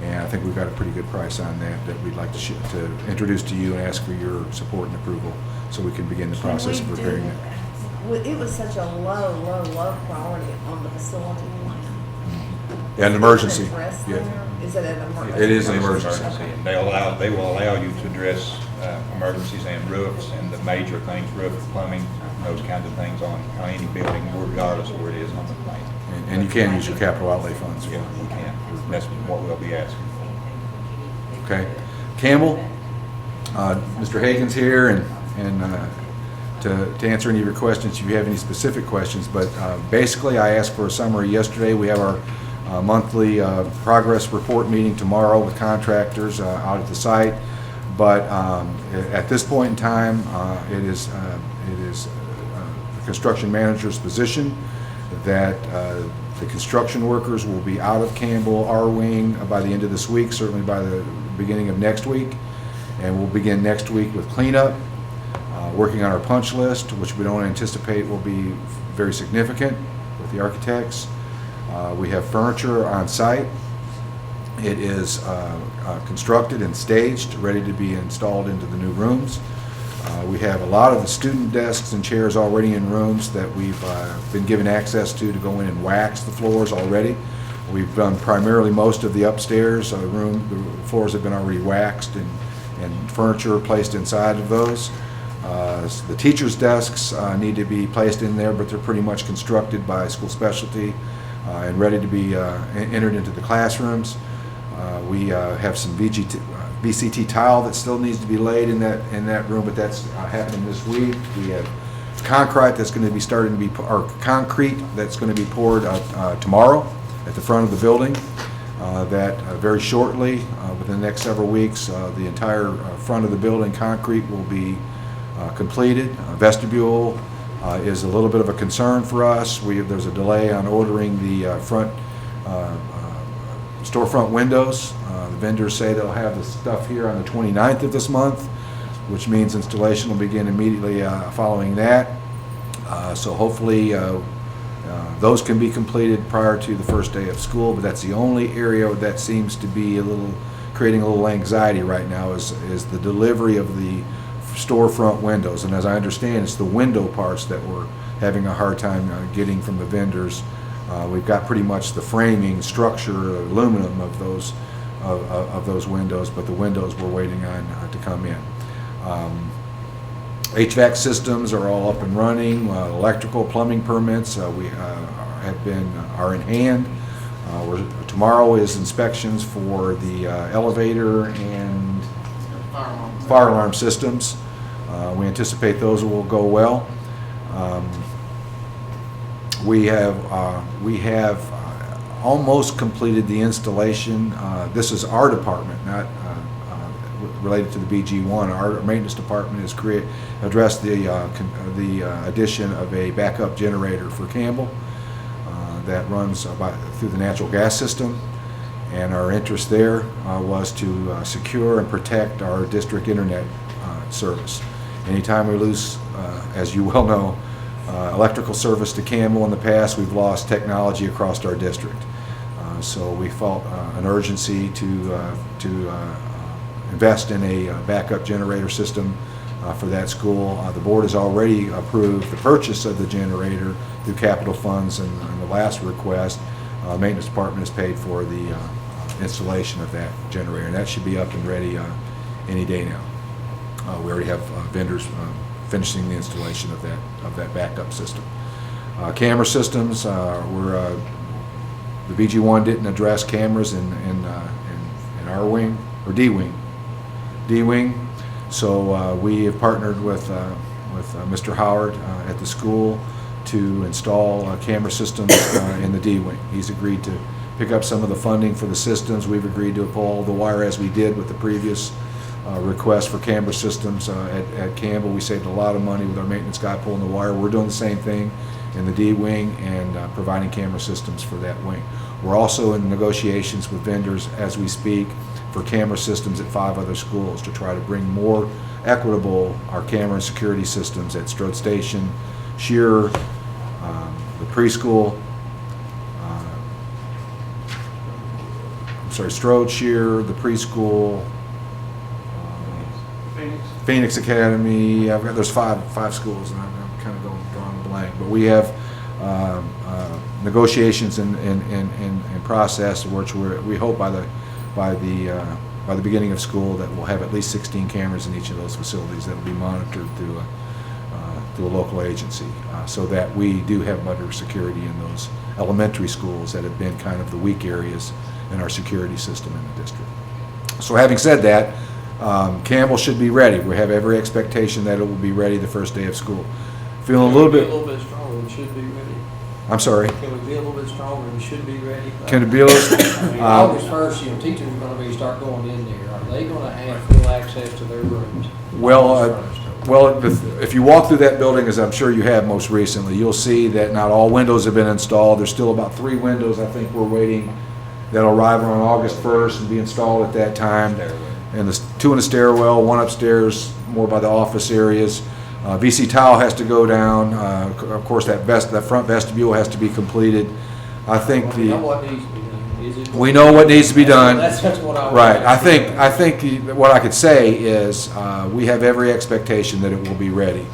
and I think we've got a pretty good price on that we'd like to introduce to you and ask for your support and approval so we can begin the process of repairing that. It was such a low quality on the facility plan. Yeah, an emergency. Address Yeah. there? Is it an emergency? It is an emergency. And they will allow you to address emergencies and roofs and the major things, roof, plumbing, those kinds of things on any building, regardless of where it is on the plan. And you can use your capital outlay funds for Yeah, it. we can. That's what we'll be asking for. Okay. Campbell, Mr. Hagan's here and to answer any of your questions if you have any specific questions. But basically, I asked for a summary yesterday. We have our monthly progress report meeting tomorrow with contractors out at the site. But at this point in time, it is the construction manager's position that the construction workers will be out of Campbell, our wing, by the end of this week, certainly by the beginning of next week. And we'll begin next week with cleanup, working on our punch list, which we don't anticipate will be very significant with the architects. We have furniture on site. It is constructed and staged, ready to be installed into the new rooms. We have a lot of the student desks and chairs already in rooms that we've been given access to go in and wax the floors already. We've done primarily most of the upstairs room. The floors have been already waxed and furniture placed inside of those. The teachers' desks need to be placed in there, but they're pretty much constructed by school specialty and ready to be entered into the classrooms. We have some VCT tile that still needs to be laid in that room, but that's happening this week. We have concrete that's going to be starting to be, or concrete that's going to be poured tomorrow at the front of the building. Very shortly, within the next several weeks, the entire front of the building, concrete will be completed. Vestibule is a little bit of a concern for us. There's a delay on ordering the front storefront windows. The vendors say they'll have the stuff here on the 29th of this month, which means installation will begin immediately following that. So hopefully those can be completed prior to the first day of school, but that's the only area that seems to be creating a little anxiety right now is the delivery of the storefront windows. And as I understand, it's the window parts that we're having a hard time getting from the vendors. We've got pretty much the framing, structure, aluminum of those windows, but the windows we're waiting on to come in. HVAC systems are all up and running. Electrical, plumbing permits are in hand. Tomorrow is inspections for the elevator and fire alarm systems. We anticipate those will go well. We have almost completed the installation. This is our department, not related to the BG1. Our maintenance department has addressed the addition of a backup generator for Campbell that runs through the natural gas system, and our interest there was to secure and protect our district internet service. Anytime we lose, as you well know, electrical service to Campbell in the past, we've lost technology across our district. So we felt an urgency to invest in a backup generator system for that school. The board has already approved the purchase of the generator through capital funds, and the last request, maintenance department has paid for the installation of that generator, and that should be up and ready any day now. We already have vendors finishing the installation of that backup system. Camera systems, the BG1 didn't address cameras in our wing, or D-wing. So we have partnered with Mr. Howard at the school to install camera systems in the D-wing. He's agreed to pick up some of the funding for the systems. We've agreed to pull the wire as we did with the previous request for camera systems at Campbell. We saved a lot of money with our maintenance guy pulling the wire. We're doing the same thing in the D-wing and providing camera systems for that wing. We're also in negotiations with vendors as we speak for camera systems at 5 other schools to try to bring more equitable our camera and security systems at Strode Station, Shearer, the preschool, Strode, Shearer, the preschool, Phoenix Academy. There's five schools, and I'm kind of drawing a blank. But we have negotiations in process, which we hope by the beginning of school that we'll have at least 16 cameras in each of those facilities that will be monitored through a local agency, so that we do have better security in those elementary schools that have been kind of the weak areas in our security system in the district. So having said that, Campbell should be ready. We have every expectation that it will be ready the first day of school. Feeling a little bit stronger, we should be ready. I'm sorry. Can we be a little bit stronger? We should be ready. Can it be a little? August 1st, teachers are going to start going in there. Are they going to have full access to their rooms? Well, if you walk through that building, as I'm sure you have most recently, you'll see that not all windows have been installed. There's still about 3 windows I think we're waiting that'll arrive on August 1st and be installed at that time. And the 2 in the stairwell, 1 upstairs, more by the office areas. VC tile has to go down. Of course, that front vestibule has to be completed. I think We know what needs to be done. We know what needs to be done. That's what I Right. I think what I could say is we have every expectation that it will be ready.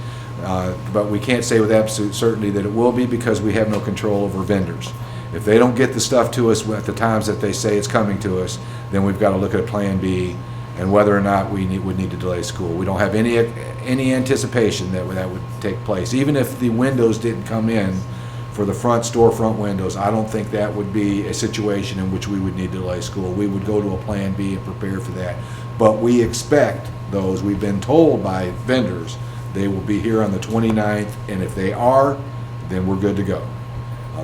But we can't say with absolute certainty that it will be because we have no control over vendors. If they don't get the stuff to us at the times that they say it's coming to us, then we've got to look at Plan B and whether or not we would need to delay school. We don't have any anticipation that would take place. Even if the windows didn't come in for the front storefront windows, I don't think that would be a situation in which we would need to delay school. We would go to a plan B and prepare for that. But we expect those, we've been told by vendors, they will be here on the 29th, and if they are, then we're good to go.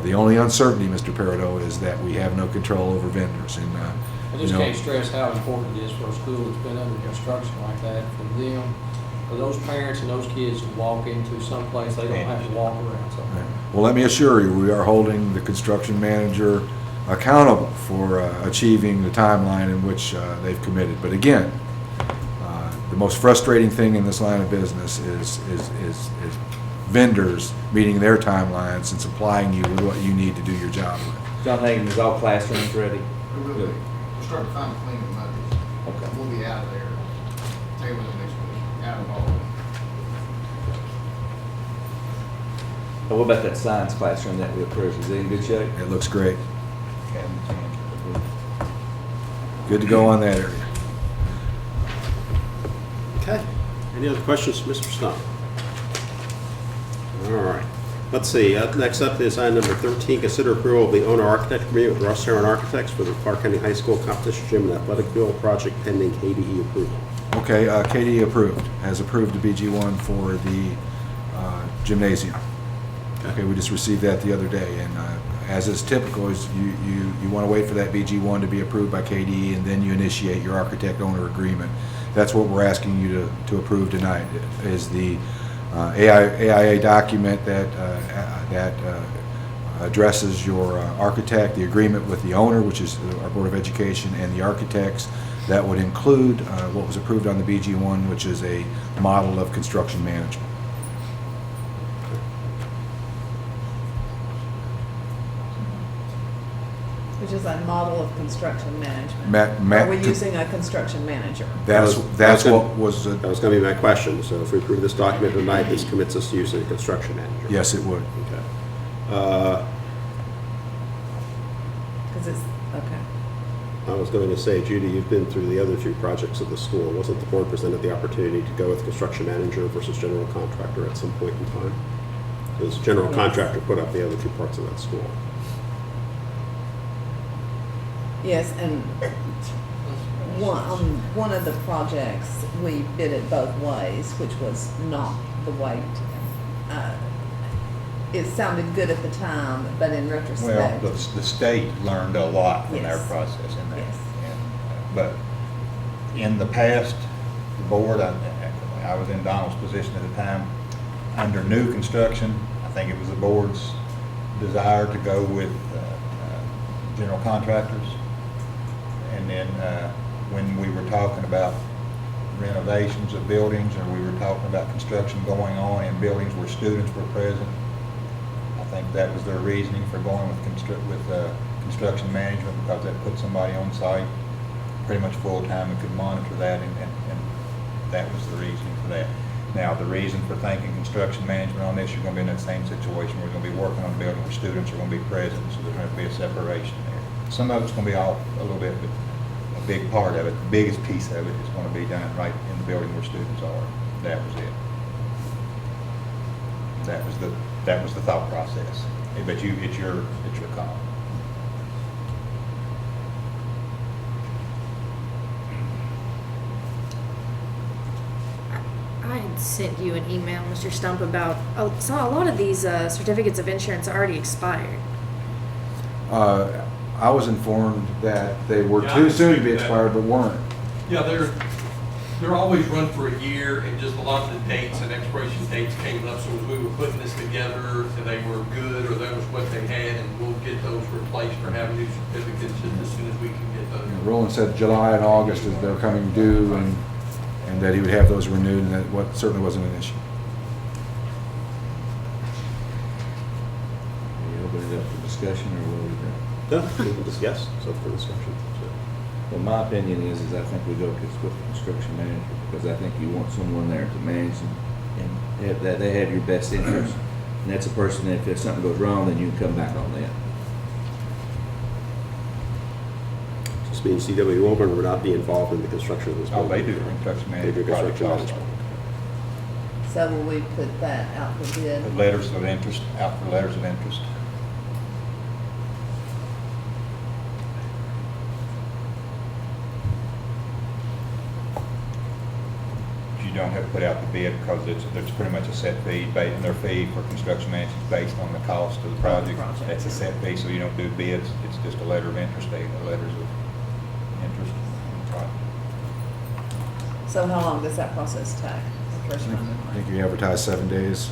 The only uncertainty, Mr. Peridot, is that we have no control over vendors, and, I just can't stress how important it is for a school that's been under construction like that, for them, for those parents and those kids to walk into some place they don't have to walk around. So Well, let me assure you, we are holding the construction manager accountable for achieving the timeline in which they've committed. But again, the most frustrating thing in this line of business is vendors meeting their timelines and supplying you with what you need to do your job with. John Hagan, is all classrooms ready? We're starting to find cleaning Mondays. Okay. We'll be out of there, tail end of next week, out of all of it. And what about that science classroom that we approved? Is it in good shape? It looks great. Good to go on that area. Okay. Any other questions, Mr. Stump? All right. Let's see, next up is item number 13, consider approval of the owner-architect agreement with Ross Heron Architects for the Clark County High School competition gym and athletic field project pending KDE approval. Okay, KDE approved, has approved the BG1 for the gymnasium. Okay, we just received that the other day, and as is typical, is you want to wait for that BG1 to be approved by KDE, and then you initiate your architect-owner agreement. That's what we're asking you to approve tonight, is the AIA document that addresses your architect, the agreement with the owner, which is our Board of Education, and the architects. That would include what was approved on the BG1, which is a model of construction management. Which is a model of construction management. Are we using a construction manager? That's what was. That was going to be my question. So if we approve this document tonight, this commits us to using a construction manager. Yes, it would. Okay. Because it's, okay. I was going to say, Judy, you've been through the other two projects of the school. Wasn't the board presented the opportunity to go with construction manager versus general contractor at some point in time? Because general contractor put up the other two parts of that school. Yes, and one of the projects, we bid it both ways, which was not the way it sounded good at the time, but in Well, retrospect. the state learned a lot from their Yes. process in that. Yes. But in the past, the board, I was in Donald's position at the time, under new construction, I think it was the board's desire to go with general contractors. And then when we were talking about renovations of buildings, or we were talking about construction going on in buildings where students were present, I think that was their reasoning for going with construction management, because that put somebody on site pretty much full-time and could monitor that, and that was the reasoning for that. Now, the reason for thinking construction management on this, you're going to be in that same situation where we're going to be working on a building where students are going to be present, so there's going to be a separation there. Some of it's going to be off a little bit, but a big part of it, the biggest piece of it, is going to be done right in the building where students are. That was it. That was the thought process. But it's your call. I had sent you an email, Mr. Stump, about, so a lot of these certificates of insurance are already expired. I was informed that they were too soon to be expired, but weren't. Yeah, they're always run for a year, and just a lot of the dates and expiration dates came up, so as we were putting this together, and they were good, or that was what they had, and we'll get those replaced or have new certificates as soon as we can get those. Roland said July and August is they're coming due, and that he would have those renewed, and that certainly wasn't an issue. You open it up for discussion, or what we do? No, we can discuss, so for discussion. Well, my opinion is I think we go with the construction manager, because I think you want someone there to manage and have that, they have your best interest. And that's a person that if something goes wrong, then you can come back on that. Just means CW Wilburn would not be involved in the construction of this Oh, building. they do construction They do management construction projects also. management. So will we put that out for bid? Put letters of interest, out for letters of interest. you don't have to put out the bid because it's pretty much a set fee, and their fee for construction management is based on the cost of the project. That's a set fee, so you don't do bids, it's just a letter of interest, letters of interest in the project. So how long does that process take? The first one? I think you advertise 7 days.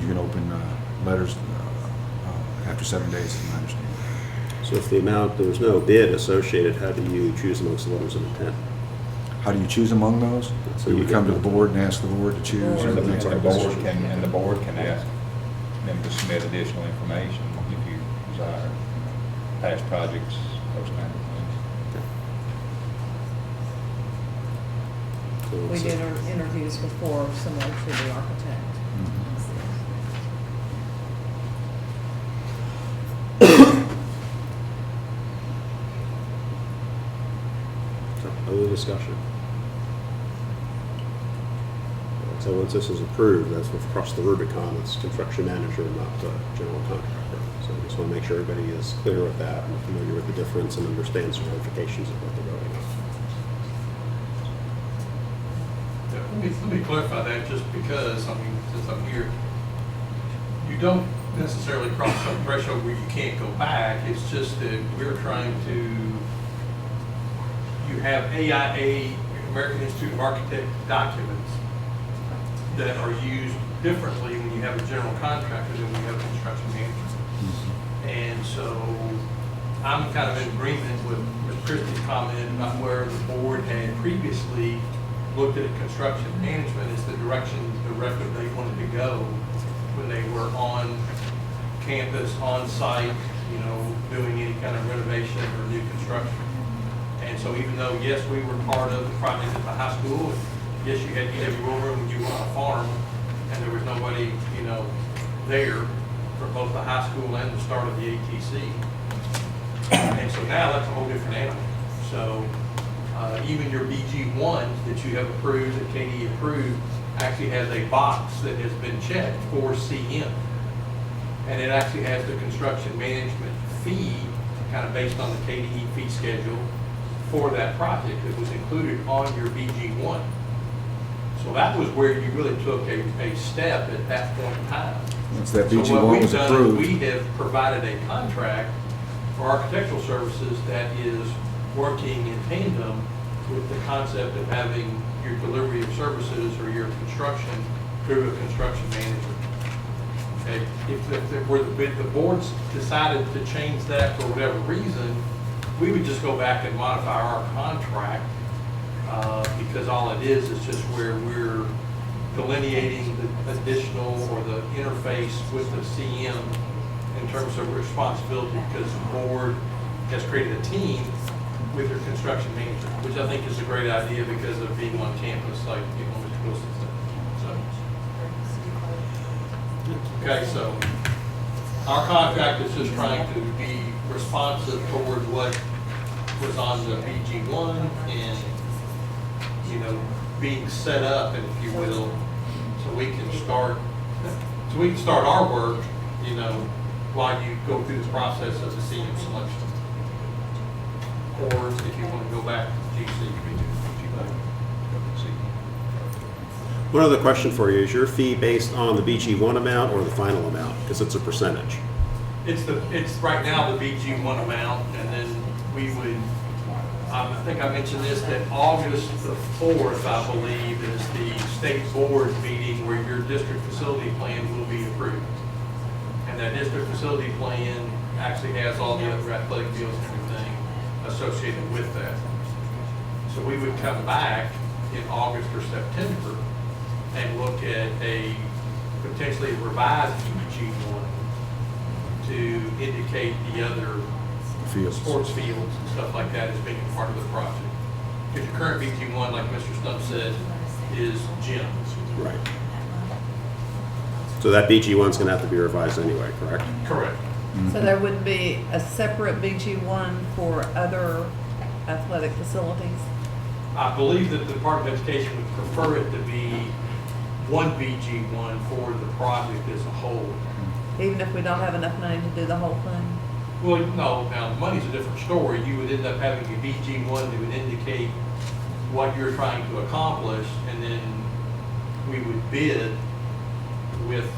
You can open letters after 7 days, is my understanding. So if there's no bid associated, how do you choose amongst the letters of intent? How do you choose among those? So So you you would come to the get- board and ask the board to choose? And or the that's our board decision? can ask them to submit additional information if you desire, past projects, those kind of things. So We it's did our interviews before, similar to the architect. So, other discussion? So once this is approved, that's what's crossed the Rubicon, it's construction manager, not general contractor. So I just want to make sure everybody is clear with that and familiar with the difference and understands the ramifications of what they're voting on. Yeah, let me clarify that, just because, I mean, since I'm here, you don't necessarily cross some threshold where you can't go back, it's just that we're trying to, you have AIA, American Institute of Architects documents that are used differently when you have a general contractor than when you have a construction manager. And so I'm kind of in agreement with Christie's comment about where the board had previously looked at construction management as the direction they wanted to go when they were on campus, on site, you know, doing any kind of renovation or new construction. And so even though, yes, we were part of the project at the high school, and yes, you had EWO room when you were on a farm, and there was nobody, you know, there for both the high school and the start of the ATC. And so now that's a whole different animal. So even your BG1 that you have approved, that KDE approved, actually has a box that has been checked for CM. And it actually has the construction management fee, kind of based on the KDE fee schedule for that project that was included on your BG1. So that was where you really took a step at that point in time. Once that So what BG1 we've was done is approved. we have provided a contract for architectural services that is working in tandem with the concept of having your delivery of services or your construction through a construction manager. Okay, if the board's decided to change that for whatever reason, we would just go back and modify our contract, because all it is just where we're delineating the additional or the interface with the CM in terms of responsibility, because the board has created a team with your construction manager, which I think is a great idea because of being on campus, like, you know, Mr. Wilson said. Okay, so our contract is just trying to be responsive towards what was on the BG1 and, you know, being set up, if you will, so we can start our work, you know, while you go through the process of the CM selection. Or if you want to go back to GC, if you like. One other question for you, is your fee based on the BG1 amount or the final amount? Because it's a percentage. It's right now the BG1 amount, and then we would, I think I mentioned this, that August the 4th, I believe, is the state board meeting where your district facility plan will be approved. And that district facility plan actually has all the other athletic fields and everything associated with that. So we would come back in August or September and look at a potentially revised BG1 to indicate the other Fields. sports fields and stuff like that as being part of the project. Because your current BG1, like Mr. Stump said, is gyms. Right. So that BG1 is going to have to be revised anyway, correct? Correct. So there would be a separate BG1 for other athletic facilities? I believe that the Department of Education would prefer it to be one BG1 for the project as a whole. Even if we don't have enough money to do the whole thing? Well, no, now, money's a different story. You would end up having a BG1 that would indicate what you're trying to accomplish, and then we would bid with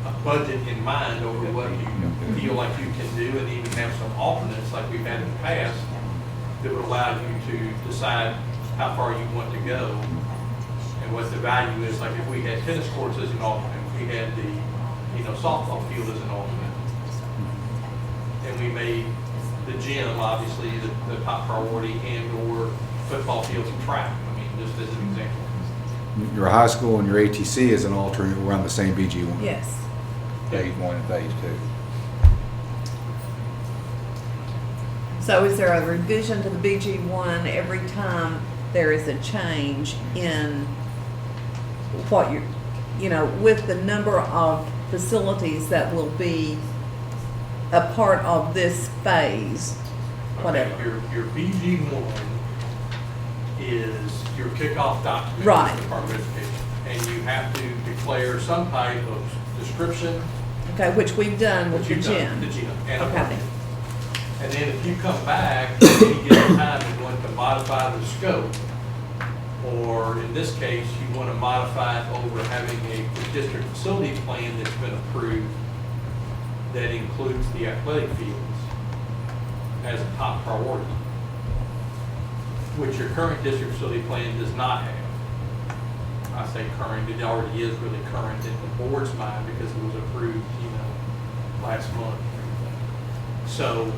a budget in mind over what you feel like you can do, and even have some alternates like we've had in the past that would allow you to decide how far you want to go and what the value is. Like if we had tennis courts as an alternate, if we had the, softball field as an alternate, and we made the gym obviously the top priority, and/or football fields and track. I mean, just as an example. Your high school and your ATC as an alternate were on the same BG1. Yes. Phase 1 and Phase 2. So is there a revision to the BG1 every time there is a change in what with the number of facilities that will be a part of this phase, whatever? Okay, your BG1 is your kickoff document. Right. For the Department of Education. And you have to declare some type of description. Okay, which we've done with which the you've done, gym. the gym, and a Okay. permit. And then if you come back at any given time and want to modify the scope, or in this case, you want to modify it over having a district facility plan that's been approved that includes the athletic fields as a top priority, which your current district facility plan does not have. I say current, it already is really current in the board's mind because it was approved, last month. So,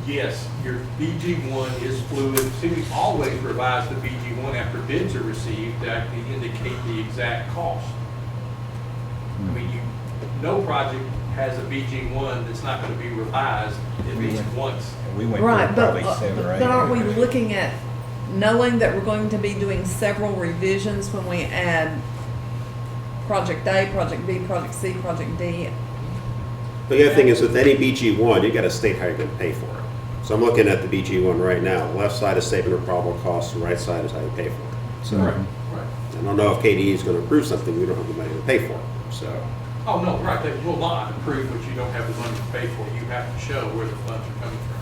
yes, your BG1 is fluid. See, we always revise the BG1 after bids are received to actually indicate the exact cost. I mean, no project has a BG1 that's not going to be revised at least once. We went Right, through but, probably 7 or 8. but aren't we looking at knowing that we're going to be doing several revisions when we add Project A, Project B, Project C, Project D? The other thing is with any BG1, you gotta state how you're gonna pay for it. So I'm looking at the BG1 right now. The left side is statement of probable costs, the right side is how you pay for it. So Right. I don't know if KDE is gonna approve something we don't have the money to pay for. So Oh, no, right, they will not approve what you don't have the money to pay for. You have to show where the funds are coming from.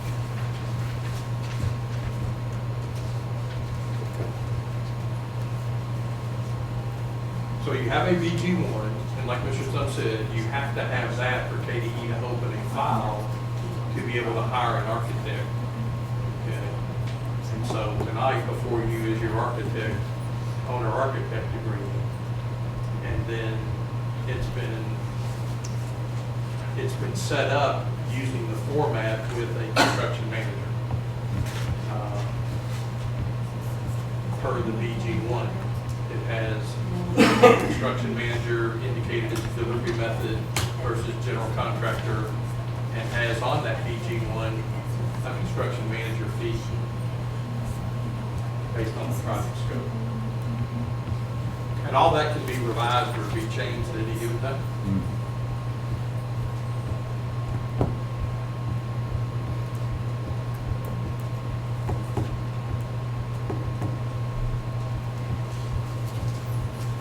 So you have a BG1, and like Mr. Stumpf said, you have to have that for KDE to open a file to be able to hire an architect. Okay? And so tonight before you is your architect, owner-architect agreement. And then it's been set up using the format with a construction manager. Per the BG1, it has construction manager indicated as delivery method versus general contractor, and has on that BG1 a construction manager fee based on the project scope. And all that can be revised or be changed at any given time.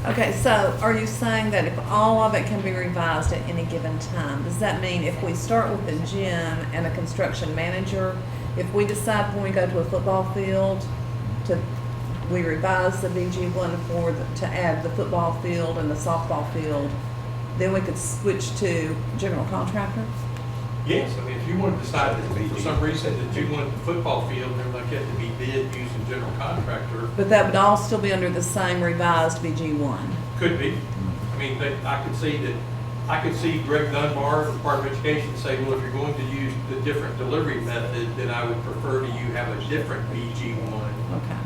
Okay, so are you saying that if all of it can be revised at any given time, does that mean if we start with the gym and a construction manager, if we decide when we go to a football field we revise the BG1 to add the football field and the softball field, then we could switch to general contractor? Yes, I mean, if you want to decide that for some reason that you want the football field, and they're like it to be bid using general contractor, But that would all still be under the same revised BG1. could be. I mean, I could see Greg Dunbar, the Department of Education, say, well, if you're going to use the different delivery method, then I would prefer to you have a different BG1 Okay.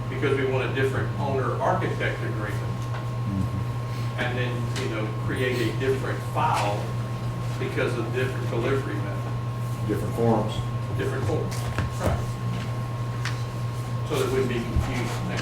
because we want a different owner-architect agreement. And then, create a different file because of different delivery method. Different forms. Different forms. Right. So there wouldn't be confusion there.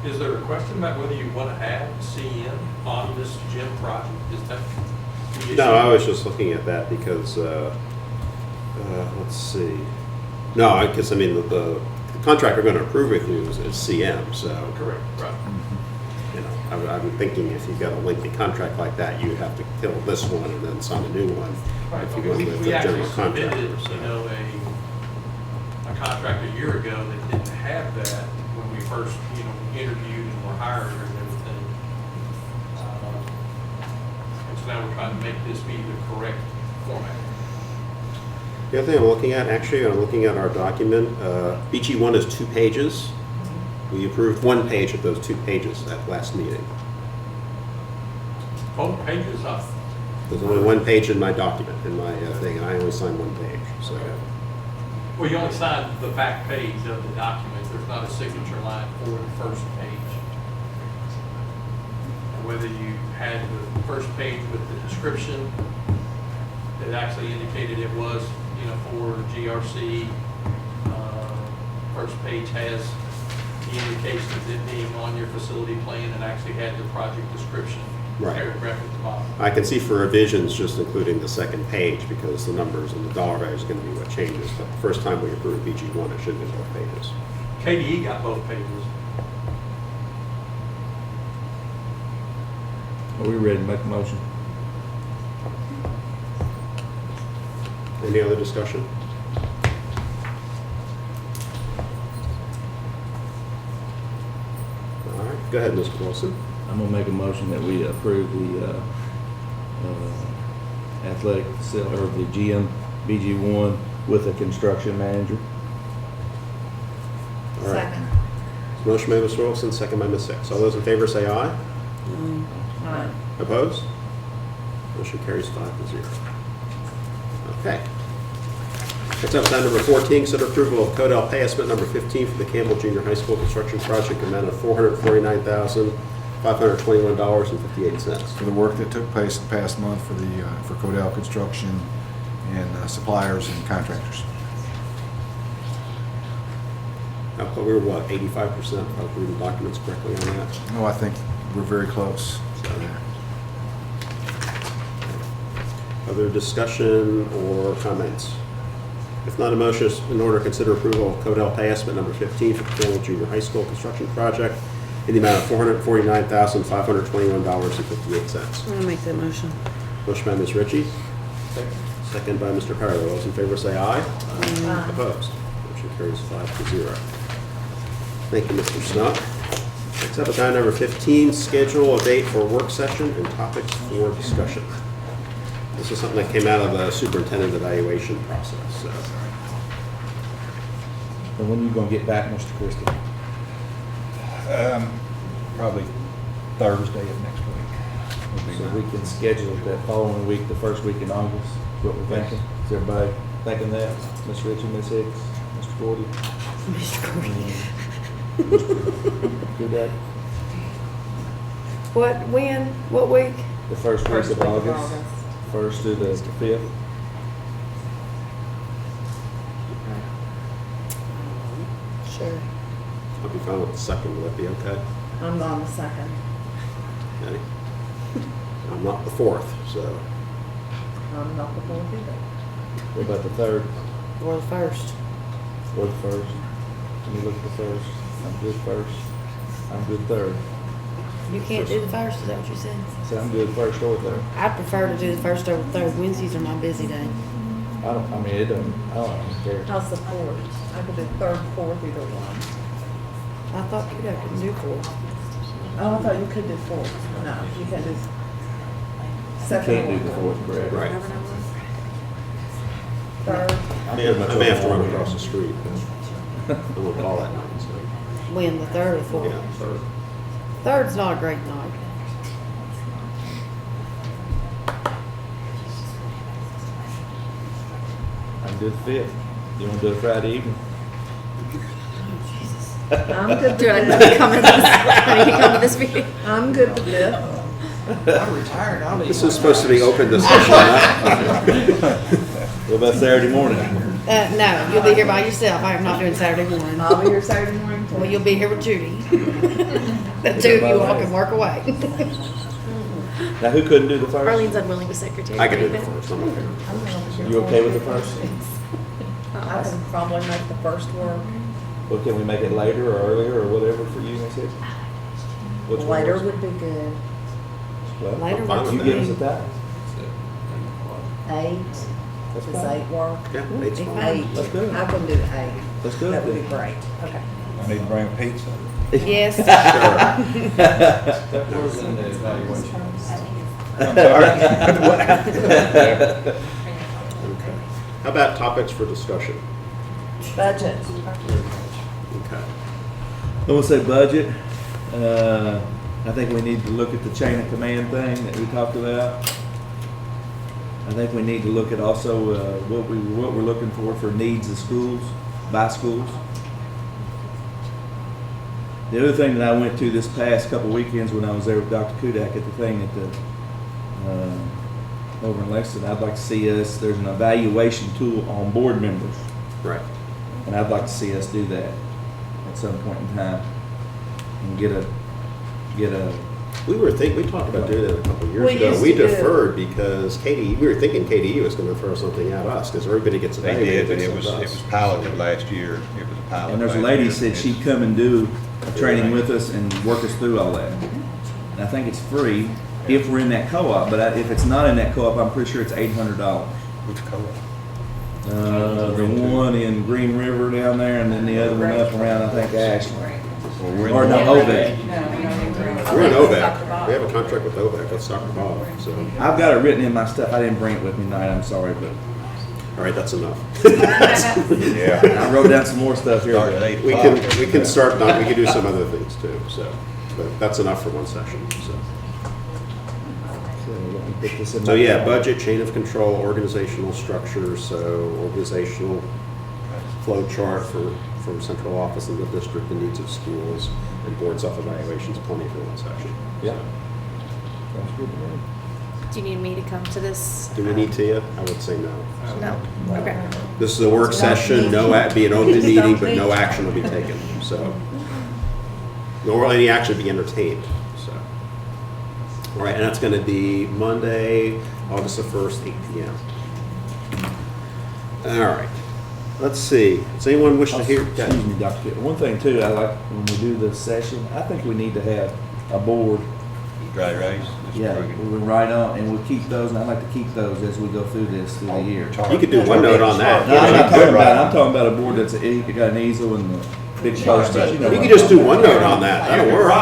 Is there a question about whether you want to have CN on this gym project? Is that the issue? no, I was just looking at that because Let's see. No, because I mean, the contract we're going to approve with you is CM, so. Correct, right. You know, I'm thinking if you've got a lengthy contract like that, you have to kill this one and then sign a new one. Right, If you because go with we the actually general contractor. submitted, so. you know, a contract a year ago that didn't have that when we first, you know, interviewed and were hired and everything. And so now we're trying to make this be the correct format. The other thing I'm looking at, actually, I'm looking at our document. BG1 is 2 pages. We approved 1 page of those 2 pages at last meeting. Both pages up. There's only 1 page in my document, in my thing, and I only signed 1 page, so. Well, you only signed the back page of the document. There's not a signature line for the first page. Whether you had the first page with the description that actually indicated it was, you know, for GRC. First page has the indications of it being on your facility plan and actually had the project description Right. paragraph at the bottom. I can see for revisions, just including the 2nd page, because the numbers and the dollar value is going to be what changes. But the first time we approved BG1, it should have been both pages. KDE got both pages. Are we ready to make a motion? Any other discussion? All right, go ahead, Mr. Wilson. I'm gonna make a motion that we approve the athletic facility, or the GM BG1 with a construction manager. All right. Second. Motion by Mr. Wilson, second by Ms. Hicks. All those in favor say aye. Aye. Opposed? Motion carries 5-0. Okay. Next up, item number 14, consider approval of Codell pay estimate number 15 for the Campbell Junior High School construction project, amount of $449,521.58. For the work that took place the past month for the, for Codell Construction and suppliers and contractors. I thought we were, what, 85%, if I was reading documents correctly on that? No, I think we're very close. Other discussion or comments? If not, a motion is in order to consider approval of Codell pay estimate number 15 for the Campbell Junior High School construction project in the amount of $449,521.58. I'm gonna make that motion. Motion by Ms. Ritchie. Second by Mr. Perry. All those in favor say aye. Aye. Opposed? Motion carries 5-0. Thank you, Mr. Snock. Next up, item number 15, schedule a date for work session and topics for discussion. This is something that came out of the superintendent evaluation process, so. And when are you gonna get back, Mr. Christie? Probably Thursday of next week. would be So my- we can schedule it that following week, the first week in August, is what we're thinking. Is everybody thinking that? Ms. Ritchie, Ms. Hicks, Mr. Gordy? Mr. Gordy. Good day. What, when, what week? The first week of August, 1st to the 5th. Sure. I'll be fine with the second. Will that be okay? I'm on the second. Okay. I'm not the fourth, so. I'm not the fourth either. What about the 3rd Or the first. or the 1st? Let me look at the 1st. I'm good 1st. I'm good 3rd. You can't do the first, is that what you said? So I'm good 1st or 3rd. I prefer to do the first over third. Wednesdays are my busy day. I don't care. I'll support. I could do third, fourth, either one. I thought you couldn't do fourth. Oh, I thought you could do fourth. No, you can't do You second. can't do or the 4th, correct? Right. Third. I may have to run across the street, but I won't call that night, so. When, the third or fourth? Yeah, third. Third's not a great night. I can do the 5th. You want to do it Friday evening? I'm good Do I with need to that. come to this? I need to come to this meeting? I'm good with this. I'm retired, I'll This is supposed to be open discussion, huh? What about Saturday morning? No, you'll be here by yourself. I am not doing Saturday morning. I'll be here Saturday morning too. Well, you'll be here with Judy. The two of you all can work away. Now, who couldn't do the first? Arlene's unwilling to secretary. I can do the David. first, I'm okay. You okay with the first? I can probably make the first work. Well, can we make it later or earlier or whatever for you, Miss Hicks? Which one Later works? would be good. Well, Later fine works with you for give me. us a time. 8, That's does fine. 8 work? Yeah, eight's fine. 8, Let's do it. I can do 8. Let's do it That would be then. great, okay. I need to bring pizza. Yes. That was in the evaluation. Okay. How about topics for discussion? Budget. Okay. I want to say budget. I think we need to look at the chain of command thing that we talked about. I think we need to look at also what we're looking for needs of schools, by schools. The other thing that I went to this past couple weekends when I was there with Dr. Kudak at the thing at the over in Lexington, I'd like to see us. There's an evaluation tool on board members, Right. and I'd like to see us do that at some point in time and get a. We talked about doing that a couple of years We ago. used We to do it. deferred because we were thinking KDE was gonna throw something at us, because everybody gets They evaluated. did, but it based on was us. piloted last year. It was a pilot. And there's a last lady year. said she'd come and do a training with us and work us through all that. And I think it's free if we're in that co-op, but if it's not in that co-op, I'm pretty sure it's $800. Which co-op? The one in Green River down there, and then the other one up around, I think, Ashland. Well, we're in Or no, the- OVAC. We're in OVAC. We have a contract with OVAC. That's Dr. Bob, so, I've got it written in my stuff. I didn't bring it with me tonight, I'm sorry, but all right, that's enough. Yeah. I wrote down some more stuff here. Start at 8 We o'clock. can start, we can do some other things too, so, but that's enough for one session, so. So let me put this in So my yeah, calendar. budget, chain of control, organizational structure, so organizational flow chart from central office in the district, the needs of schools, and board self-evaluations, plenty for one session. Yeah. Sounds good to me. Do you need me to come to this? Do we need to? I would say no. No. Okay. This is a work session, be an open meeting, but no action will be taken, so. Nor will any action be entertained, so. All right, and that's gonna be Monday, August the 1st, 8 PM. All right, let's see, does anyone wish to hear? Excuse me, Dr. Pitt. One thing too, I like when we do the session, I think we need to have a board. Dry race. Yeah, we write on, and we'll keep those, and I'd like to keep those as we go through this through the year. You could do one note on that. No, I'm not talking about, I'm talking about a board that's, got an easel and the big posters, you know. You can just do one note on that, that'll work.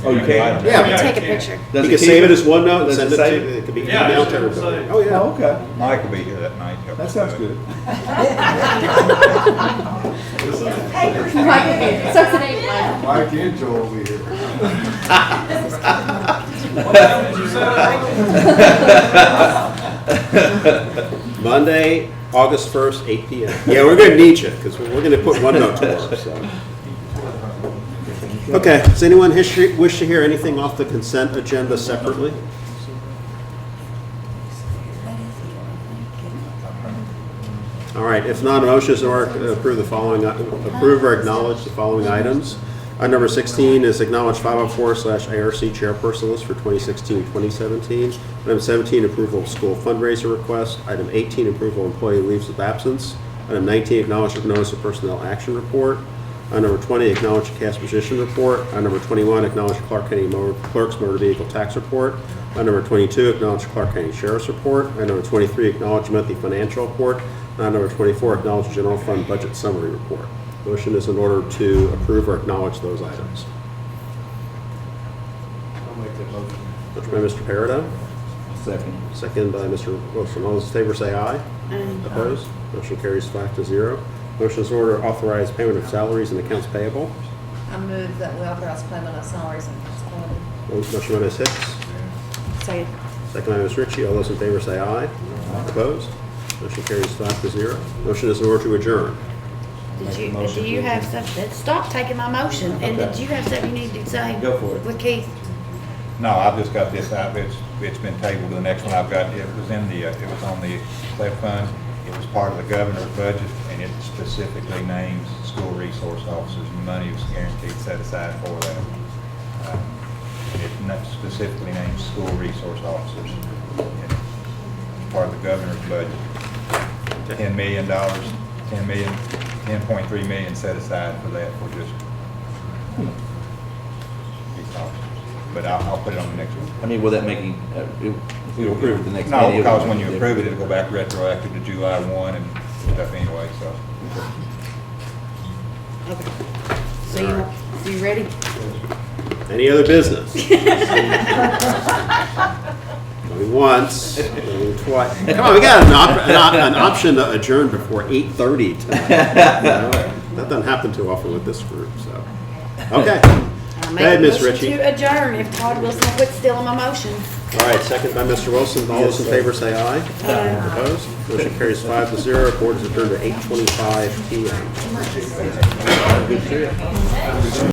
Oh, you can? Yeah. Take a picture. Does You it can keep save it as one note and Does send it it save to, it could be Yeah, emailed to sure, everybody. save. Oh, yeah. Oh, okay. Mike will be here that night. Help That us sounds do it. good. Mike and Joel will be here. Monday, August 1st, 8 PM. Yeah, we're gonna need you, because we're gonna put one note to work, so. Okay, does anyone wish to hear anything off the consent agenda separately? All right, if not, a motion is in order to approve or acknowledge the following items. Item number 16 is acknowledge 504/ARC chairperson list for 2016-2017. Item 17, approval of school fundraiser request. Item 18, approval of employee leaves of absence. Item 19, acknowledge notice of personnel action report. Item number 20, acknowledge the cast position report. Item number 21, acknowledge Clark County Clerk's motor vehicle tax report. Item number 22, acknowledge Clark County Sheriff's report. Item number 23, acknowledgement of the financial report. Item number 24, acknowledge general fund budget summary report. Motion is in order to approve or acknowledge those items. I'll make that motion. Motion by Mr. Pereira, Second. second by Mr. Wilson. All those in favor say aye. Opposed? Motion carries 5-0. Motion is in order to authorize payment of salaries and accounts payable. I move that we authorize payment of salaries and responsibility. Motion by Ms. Hicks, Second. second by Ms. Ritchie. All those in favor say aye. Opposed? Motion carries 5-0. Motion is in order to adjourn. Do you have something, stop taking my motion, and did you have something you need to say? Go for it. With Keith? No, I've just got this out, it's been tabled to the next one I've got, it was on the CLEP fund, it was part of the governor's budget, and it specifically names school resource officers, and money was guaranteed set aside for that. It not specifically names school resource officers. It's part of the governor's budget. $10 million, 10.3 million set aside for that for just these officers. But I'll put it on the next one. I mean, will that make you, if we approve it the next No, meeting? because when you approve it, it'll go back retroactive to July 1 and stuff anyway, so. Okay. So you ready? Any other business? Going once, going twice. Come on, we got an option to adjourn before 8:30 tonight. You know, that doesn't happen too often with this group, so. Okay. I'll Go make ahead, a Ms. motion Ritchie. to adjourn if Todd Wilson quit stealing my motion. All right, second by Mr. Wilson. All those in favor say aye. Opposed? Motion carries 5-0. Board is adjourned at 8:25 PM. Good trip.